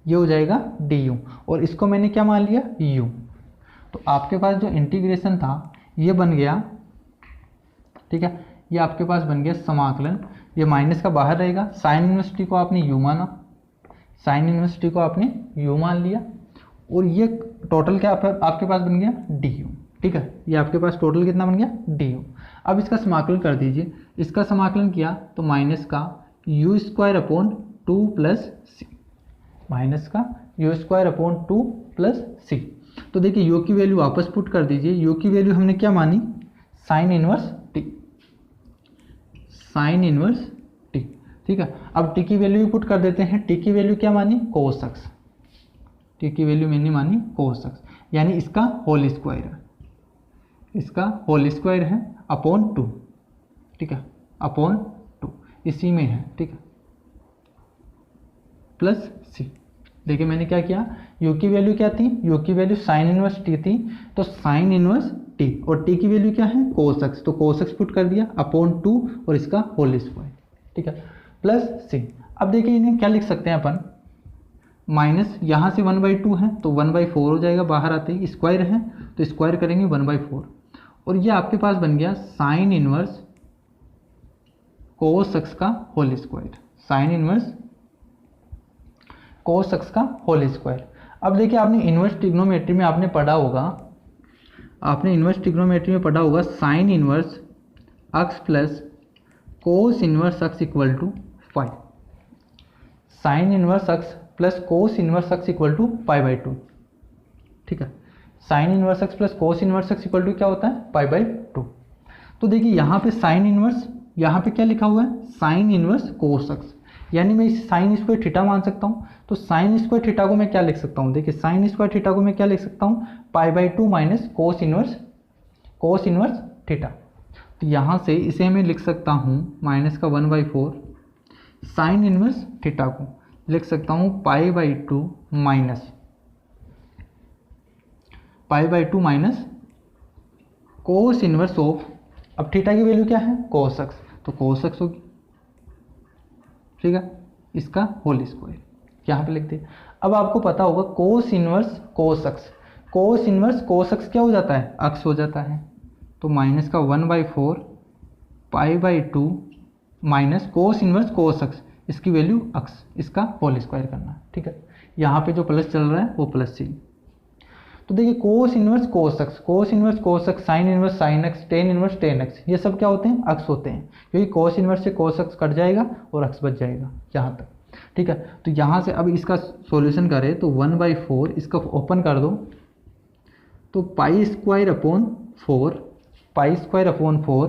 ये हो जाएगा डी यू। और इसको मैंने क्या मान लिया यू। तो आपके पास जो इंटीग्रेशन था ये बन गया, ठीक है, ये आपके पास बन गया समाकलन, ये माइनस का बाहर रहेगा, साइन इनवर्स टी को आपने यू माना, साइन इनवर्स टी को आपने यू मान लिया, और ये टोटल क्या आपके पास बन गया डी यू। ठीक है, ये आपके पास टोटल कितना बन गया डी यू। अब इसका समाकलन कर दीजिए, इसका समाकलन किया तो माइनस का u square upon 2 plus c, minus का यू स्क्वायर अपॉन 2 प्लस सी। तो देखिए यू की वैल्यू वापस पुट कर दीजिए, यू की वैल्यू हमने क्या मानी sign inverse T, sign inverse T. ठीक है, अब टी की वैल्यू भी पुट कर देते हैं, टी की वैल्यू क्या मानी कोस एक्स, टी की वैल्यू मैंने मानी कोस एक्स, यानी इसका होल स्क्वायर है, इसका होल स्क्वायर है अपॉन 2। ठीक है, अपॉन 2 इसी में है। ठीक है, प्लस सी। देखिए मैंने क्या किया, यू की वैल्यू क्या थी, यू की वैल्यू साइन इनवर्स टी थी, तो साइन इनवर्स टी, और टी की वैल्यू क्या है कोस एक्स, तो कोस एक्स पुट कर दिया अपॉन 2 और इसका होल स्क्वायर। ठीक है, प्लस सी। अब देखिए इन्हें क्या लिख सकते हैं अपन, माइनस यहाँ से 1/2 है तो 1/4 हो जाएगा, बाहर आते ही स्क्वायर है तो स्क्वायर करेंगे 1/4, और ये आपके पास बन गया साइन इनवर्स कोस एक्स का whole square, sine inverse cos x का होल स्क्वायर। अब देखिए आपने इनवर्स ट्रिग्नोमेट्री में आपने पढ़ा होगा, आपने इनवर्स ट्रिग्नोमेट्री में पढ़ा होगा sine inverse x plus cos inverse x equal to 5, sine inverse x plus cos inverse x equal to 5/2। ठीक है, sine inverse x plus cos inverse x equal to क्या होता है 5/2। तो देखिए यहाँ पे साइन इनवर्स, यहाँ पे क्या लिखा हुआ है साइन इनवर्स कोस एक्स, यानी मैं इस साइन स्क्वायर थीटा मान सकता हूँ। तो साइन स्क्वायर थीटा को मैं क्या लिख सकता हूँ, देखिए साइन स्क्वायर थीटा को मैं क्या लिख सकता हूँ 5/2 minus cos inverse cos inverse theta. तो यहाँ से इसे मैं लिख सकता हूँ माइनस का 1/4 साइन इनवर्स थीटा को लिख सकता हूँ π/2 माइनस कोस इनवर्स ऑफ, अब थीटा की वैल्यू क्या है कोस एक्स, तो कोस एक्स होगी, ठीक है, इसका होल स्क्वायर यहाँ पे लिख दिया। अब आपको पता होगा कोस इनवर्स कोस एक्स, कोस इनवर्स कोस एक्स क्या हो जाता है अक्स हो जाता है, तो माइनस का 1/4 π/2 minus cos inverse cos X, इसकी वैल्यू अक्स, इसका होल स्क्वायर करना है, ठीक है। यहाँ पे जो प्लस चल रहा है वो प्लस सी। तो देखिए कोस इनवर्स कोस एक्स, कोस inverse cos x, sine inverse sine x, tan inverse tan x, ये सब क्या होते हैं अक्स होते हैं, क्योंकि कोस इनवर्स से कोस एक्स कट जाएगा और अक्स बच जाएगा यहाँ तक, ठीक है। तो यहाँ से अब इसका सॉल्यूशन करें तो 1/4 इसका ओपन कर दो तो π² upon 4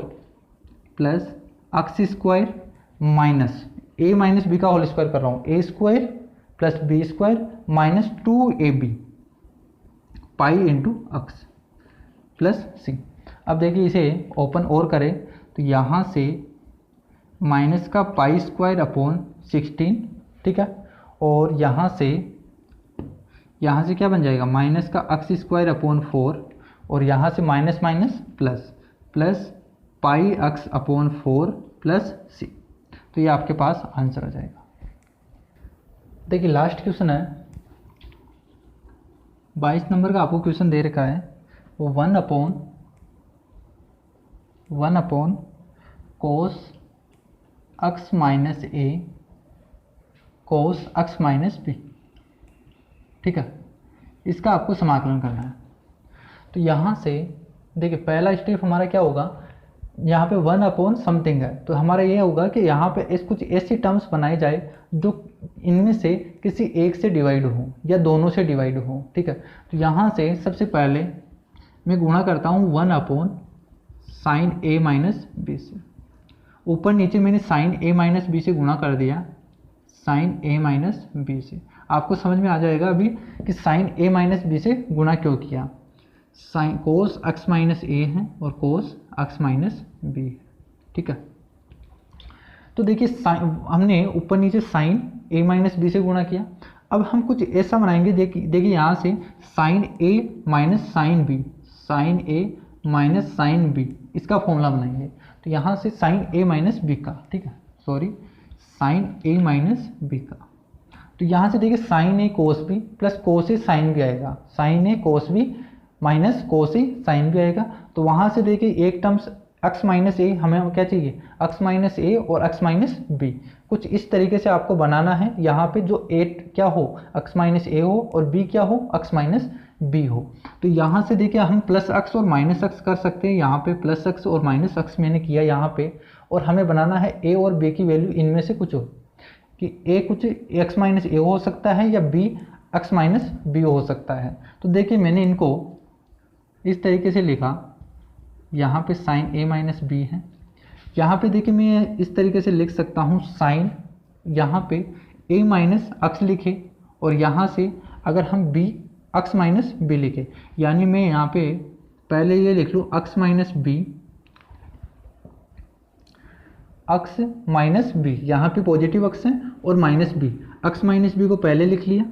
plus X square minus a minus B का होल स्क्वायर कर रहा हूँ, a square plus B square minus 2ab pi into X plus C. अब देखिए इसे ओपन और करें तो यहाँ से माइनस का π² अपॉन 16, ठीक है, और यहाँ से क्या बन जाएगा माइनस का अक्स स्क्वायर अपॉन 4 और यहाँ से माइनस माइनस प्लस पाई अक्स अपॉन 4 प्लस सी। तो ये आपके पास आंसर आ जाएगा। देखिए लास्ट क्वेश्चन है 22 नंबर का, आपको क्वेश्चन दे रखा है वो 1 upon cos X minus A cos X minus B, ठीक है, इसका आपको समाकलन करना है। तो यहाँ से देखिए पहला स्टेप हमारा क्या होगा, यहाँ पे 1 अपॉन समथिंग है, तो हमारा ये होगा कि यहाँ पे कुछ ऐसी टर्म्स बनाई जाए जो इनमें से किसी एक से डिवाइड हो या दोनों से डिवाइड हो, ठीक है। तो यहाँ से सबसे पहले मैं गुणा करता हूँ 1 upon sine A minus B से, ऊपर नीचे मैंने साइन ए माइनस बी से गुणा कर दिया, साइन ए माइनस बी से। आपको समझ में आ जाएगा अभी कि साइन ए माइनस बी से गुणा क्यों किया, साइन कोस एक्स माइनस ए है और कोस एक्स माइनस बी है, ठीक है। तो देखिए हमने ऊपर नीचे साइन ए माइनस बी से गुणा किया, अब हम कुछ ऐसा बनाएंगे, देखिए यहाँ से sign A minus sine B, sine A minus sine B, इसका फॉर्मूला बनाएंगे। तो यहाँ से साइन ए माइनस बी का, ठीक है, sorry sine A minus B का, तो यहाँ से देखिए sine A cos B plus cos A sine B आएगा, sign A cos B minus cos A sine B आएगा। तो वहाँ से देखिए एक टर्म्स एक्स माइनस ए, हमें क्या चाहिए एक्स माइनस ए और एक्स माइनस बी, कुछ इस तरीके से आपको बनाना है यहाँ पे, जो ए क्या हो एक्स माइनस ए हो और बी क्या हो एक्स माइनस बी हो। तो यहाँ से देखिए हम प्लस एक्स और माइनस एक्स कर सकते हैं, यहाँ पे प्लस एक्स और माइनस एक्स मैंने किया यहाँ पे, और हमें बनाना है ए और बी की वैल्यू इनमें से कुछ हो, कि ए कुछ एक्स माइनस ए हो सकता है या बी एक्स माइनस बी हो सकता है। तो देखिए मैंने इनको इस तरीके से लिखा, यहाँ पे साइन ए माइनस बी है, यहाँ पे देखिए मैं इस तरीके से लिख सकता हूँ साइन, यहाँ पे ए माइनस एक्स लिखे और यहाँ से अगर हम बी एक्स माइनस बी लिखे, यानी मैं यहाँ पे पहले ये लिख लूँ x minus b, x minus b, यहाँ पे पॉजिटिव एक्स है और minus b, x minus b को पहले लिख लिया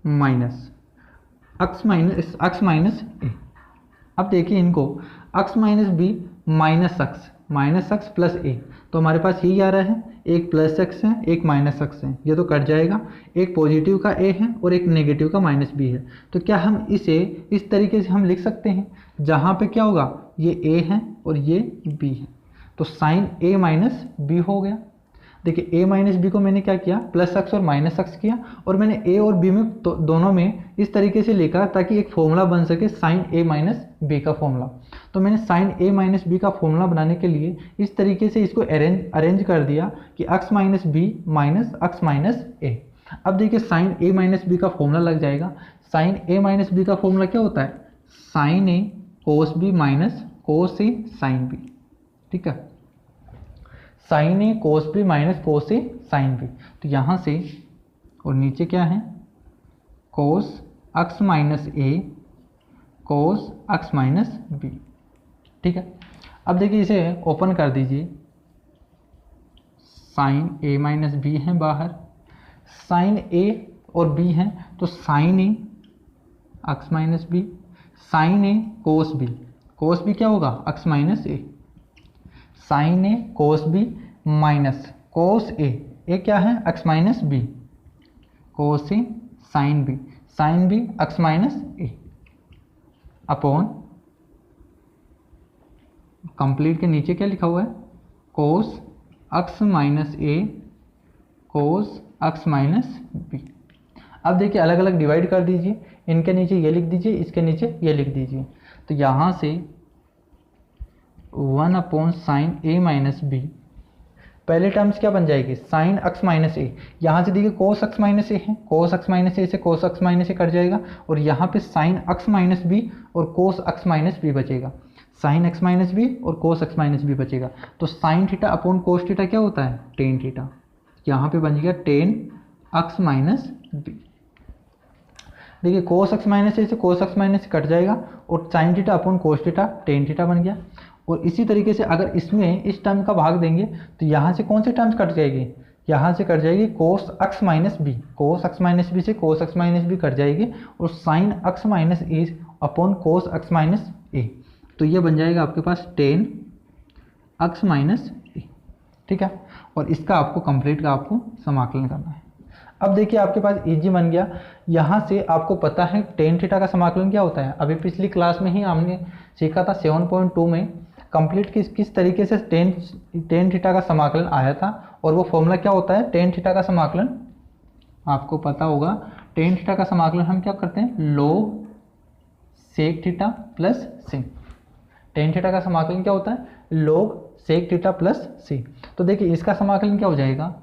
माइनस एक्स माइनस ए। अब देखिए इनको X minus B minus X plus A, तो हमारे पास यही आ रहा है, एक प्लस एक्स है एक माइनस एक्स है, ये तो कट जाएगा, एक पॉजिटिव का ए है और एक नेगेटिव का माइनस बी है। तो क्या हम इसे इस तरीके से हम लिख सकते हैं, जहाँ पे क्या होगा ये ए है और ये बी है, तो साइन ए माइनस बी हो गया। देखिए ए माइनस बी को मैंने क्या किया प्लस एक्स और माइनस एक्स किया, और मैंने ए और बी में तो दोनों में इस तरीके से लिखा ताकि एक फॉर्मूला बन सके साइन ए माइनस बी का फॉर्मूला। तो मैंने साइन ए माइनस बी का फॉर्मूला बनाने के लिए इस तरीके से इसको अरेंज कर दिया कि X minus B minus X minus A. अब देखिए साइन ए माइनस बी का फॉर्मूला लग जाएगा, साइन ए माइनस बी का फॉर्मूला क्या होता है sine A cos B minus cos A sine B, ठीक है, sine A cos B minus cos A sine B. तो यहाँ से और नीचे क्या है cos X minus A cos X minus B, ठीक है। अब देखिए इसे ओपन कर दीजिए, साइन ए माइनस बी है बाहर, साइन ए और बी है तो sign A x minus B, sine A cos B, cos B क्या होगा x minus A, sign A cos B minus cos ए क्या है x minus B, cos A sine B x minus A upon complete के नीचे क्या लिखा हुआ है cos X minus A cos X minus B. अब देखिए अलग अलग डिवाइड कर दीजिए, इनके नीचे ये लिख दीजिए, इसके नीचे ये लिख दीजिए, तो यहाँ से 1 upon sine A minus B, पहले टर्म्स क्या बन जाएगी साइन एक्स माइनस ए, यहाँ से देखिए कोस एक्स माइनस ए है, कोस एक्स माइनस ए से कोस एक्स माइनस ए कट जाएगा और यहाँ पे साइन एक्स माइनस बी और कोस एक्स माइनस बी बचेगा, साइन एक्स माइनस बी और कोस एक्स माइनस बी बचेगा, तो sine theta upon cos theta क्या होता है टेन थीटा, यहाँ पे बन गया टेन एक्स माइनस बी। देखिए कोस एक्स माइनस ए से कोस एक्स माइनस कट जाएगा और sine theta upon cos theta tan theta बन गया। और इसी तरीके से अगर इसमें इस टर्म का भाग देंगे तो यहाँ से कौन से टर्म्स कट जाएगी, यहाँ से कट जाएगी cos X minus B, cos X minus B से कोस एक्स माइनस बी कट जाएगी और sine X minus A upon cos X minus A, तो ये बन जाएगा आपके पास टेन एक्स माइनस ए। ठीक है, और इसका आपको कंप्लीट का आपको समाकलन करना है। अब देखिए आपके पास इजी बन गया, यहाँ से आपको पता है टेन थीटा का समाकलन क्या होता है, अभी पिछली क्लास में ही हमने सीखा था 7.2 में कंप्लीट किस तरीके से टेन थीटा का समाकलन आया था, और वो फॉर्मूला क्या होता है टेन थीटा का समाकलन आपको पता होगा। टेन थीटा का समाकलन हम क्या करते हैं log सेक थीटा प्लस सी, टेन थीटा का समाकलन क्या होता है log सेक थीटा प्लस सी। तो देखिए इसका समाकलन क्या हो जाएगा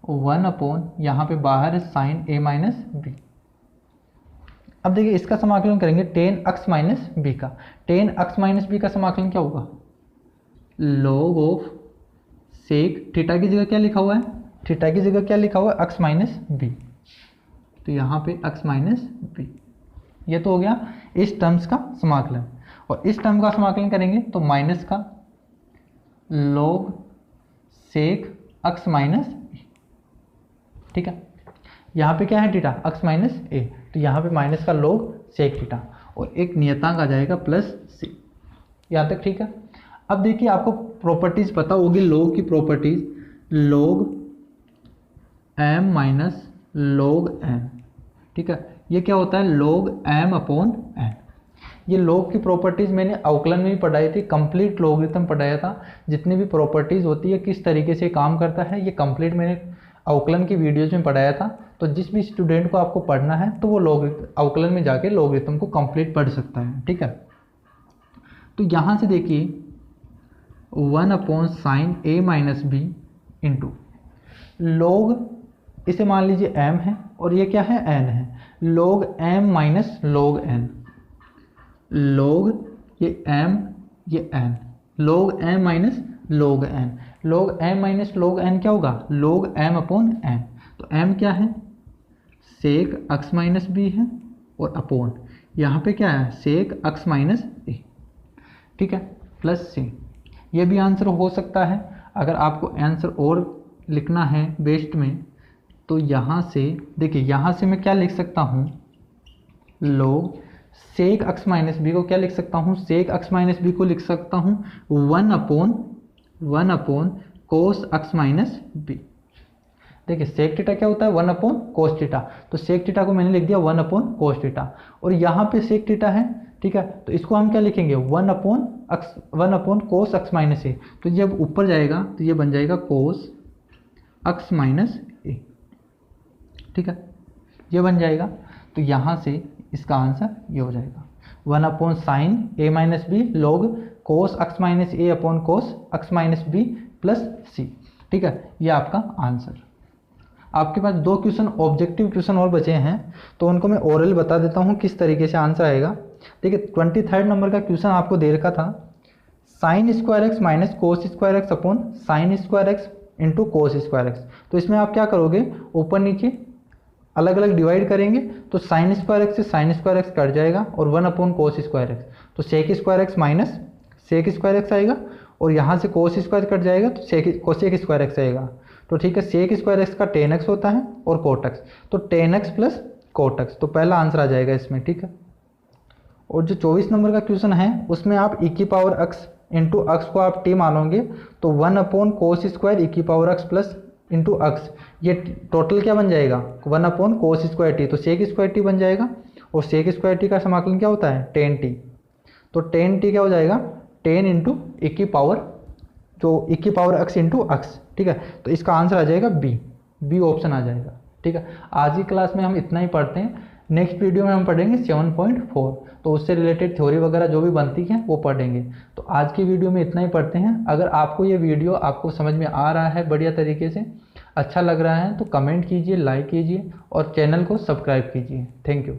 1 अपॉन यहाँ पे बाहर है साइन ए माइनस बी। अब देखिए इसका समाकलन करेंगे टेन एक्स माइनस बी का, टेन एक्स माइनस बी का समाकलन क्या होगा log ऑफ सेक थीटा की जगह क्या लिखा हुआ है, थीटा की जगह क्या लिखा हुआ है एक्स माइनस बी, तो यहाँ पे एक्स माइनस बी, ये तो हो गया इस टर्म्स का समाकलन। और इस टर्म का समाकलन करेंगे तो माइनस का log सेक एक्स माइनस, ठीक है, यहाँ पे क्या है थीटा एक्स माइनस ए, तो यहाँ पे माइनस का log सेक थीटा और एक नियतांक आ जाएगा प्लस सी, यहाँ तक ठीक है। अब देखिए आपको प्रॉपर्टीज पता होगी log की properties, log m minus log n, ठीक है, ये क्या होता है log m अपॉन n। ये log की प्रॉपर्टीज मैंने अवकलन में भी पढ़ाई थी, कंप्लीट लॉगरिथम पढ़ाया था, जितनी भी प्रॉपर्टीज होती है किस तरीके से काम करता है ये कंप्लीट मैंने अवकलन की वीडियोज में पढ़ाया था। तो जिस भी स्टूडेंट को आपको पढ़ना है तो वो अवकलन में जाके लॉगरिथम को कंप्लीट पढ़ सकता है, ठीक है। तो यहाँ से देखिए 1 upon sine A minus B into log, इसे मान लीजिए m है और ये क्या है n है, log m minus log n, log ये m ये n, log m minus log n, log m minus log n क्या होगा log m अपॉन n, तो m क्या है सेक x माइनस बी है और अपॉन यहाँ पे क्या है सेक x माइनस ए, ठीक है, प्लस सी। ये भी आंसर हो सकता है, अगर आपको आंसर और लिखना है बेस्ट में तो यहाँ से देखिए, यहाँ से मैं क्या लिख सकता हूँ log सेक x माइनस बी को क्या लिख सकता हूँ, सेक x माइनस बी को लिख सकता हूँ 1 upon cos x minus b. देखिए सेक थीटा क्या होता है 1 अपॉन कोस थीटा, तो सेक थीटा को मैंने लिख दिया 1 अपॉन कोस थीटा, और यहाँ पे सेक थीटा है, ठीक है, तो इसको हम क्या लिखेंगे 1 upon cos x minus A, तो जब ऊपर जाएगा तो ये बन जाएगा कोस x माइनस ए, ठीक है, ये बन जाएगा। तो यहाँ से इसका आंसर ये हो जाएगा 1 upon sine A minus B log cos x minus A upon cos x minus B plus C, ठीक है, ये आपका आंसर। आपके पास 2 क्वेश्चन ऑब्जेक्टिव क्वेश्चन और बचे हैं, तो उनको मैं ओरल बता देता हूँ किस तरीके से आंसर आएगा। देखिए 23 नंबर का क्वेश्चन आपको दे रखा था sign square x minus cos square x upon sign square x into कोस स्क्वायर एक्स। तो इसमें आप क्या करोगे ऊपर नीचे अलग अलग डिवाइड करेंगे, तो साइन स्क्वायर एक्स से साइन स्क्वायर एक्स कट जाएगा और 1 अपॉन कोस स्क्वायर एक्स, तो sec square x minus sec square x आएगा, और यहाँ से कोस स्क्वायर कट जाएगा तो कोसेक स्क्वायर एक्स आएगा। तो ठीक है, सेक स्क्वायर एक्स का टेन एक्स होता है और कोट एक्स, तो ten x plus cot x, तो पहला आंसर आ जाएगा इसमें। ठीक है, और जो 24 नंबर का क्वेश्चन है उसमें आप ई की पावर अक्स इंटू अक्स को आप टी मानोगे, तो 1 कोस स्क्वायर ई की पावर अक्स प्लस इंटू अक्स, ये टोटल क्या बन जाएगा 1 कोस स्क्वायर टी, तो सेक स्क्वायर टी बन जाएगा, और सेक स्क्वायर टी का समाकलन क्या होता है 10t, तो 10t क्या हो जाएगा 10 इंटू ई की पावर जो ई की पावर अक्स इंटू अक्स। ठीक है, तो इसका आंसर आ जाएगा बी ऑप्शन आ जाएगा। ठीक है, आज की क्लास में हम इतना ही पढ़ते हैं, नेक्स्ट वीडियो में हम पढ़ेंगे 7.4, तो उससे रिलेटेड थ्योरी वगैरह जो भी बनती है वो पढ़ेंगे। तो आज की वीडियो में इतना ही पढ़ते हैं। अगर आपको ये वीडियो आपको समझ में आ रहा है बढ़िया तरीके से, अच्छा लग रहा है, तो कमेंट कीजिए, लाइक कीजिए और चैनल को सब्सक्राइब कीजिए। Thank you.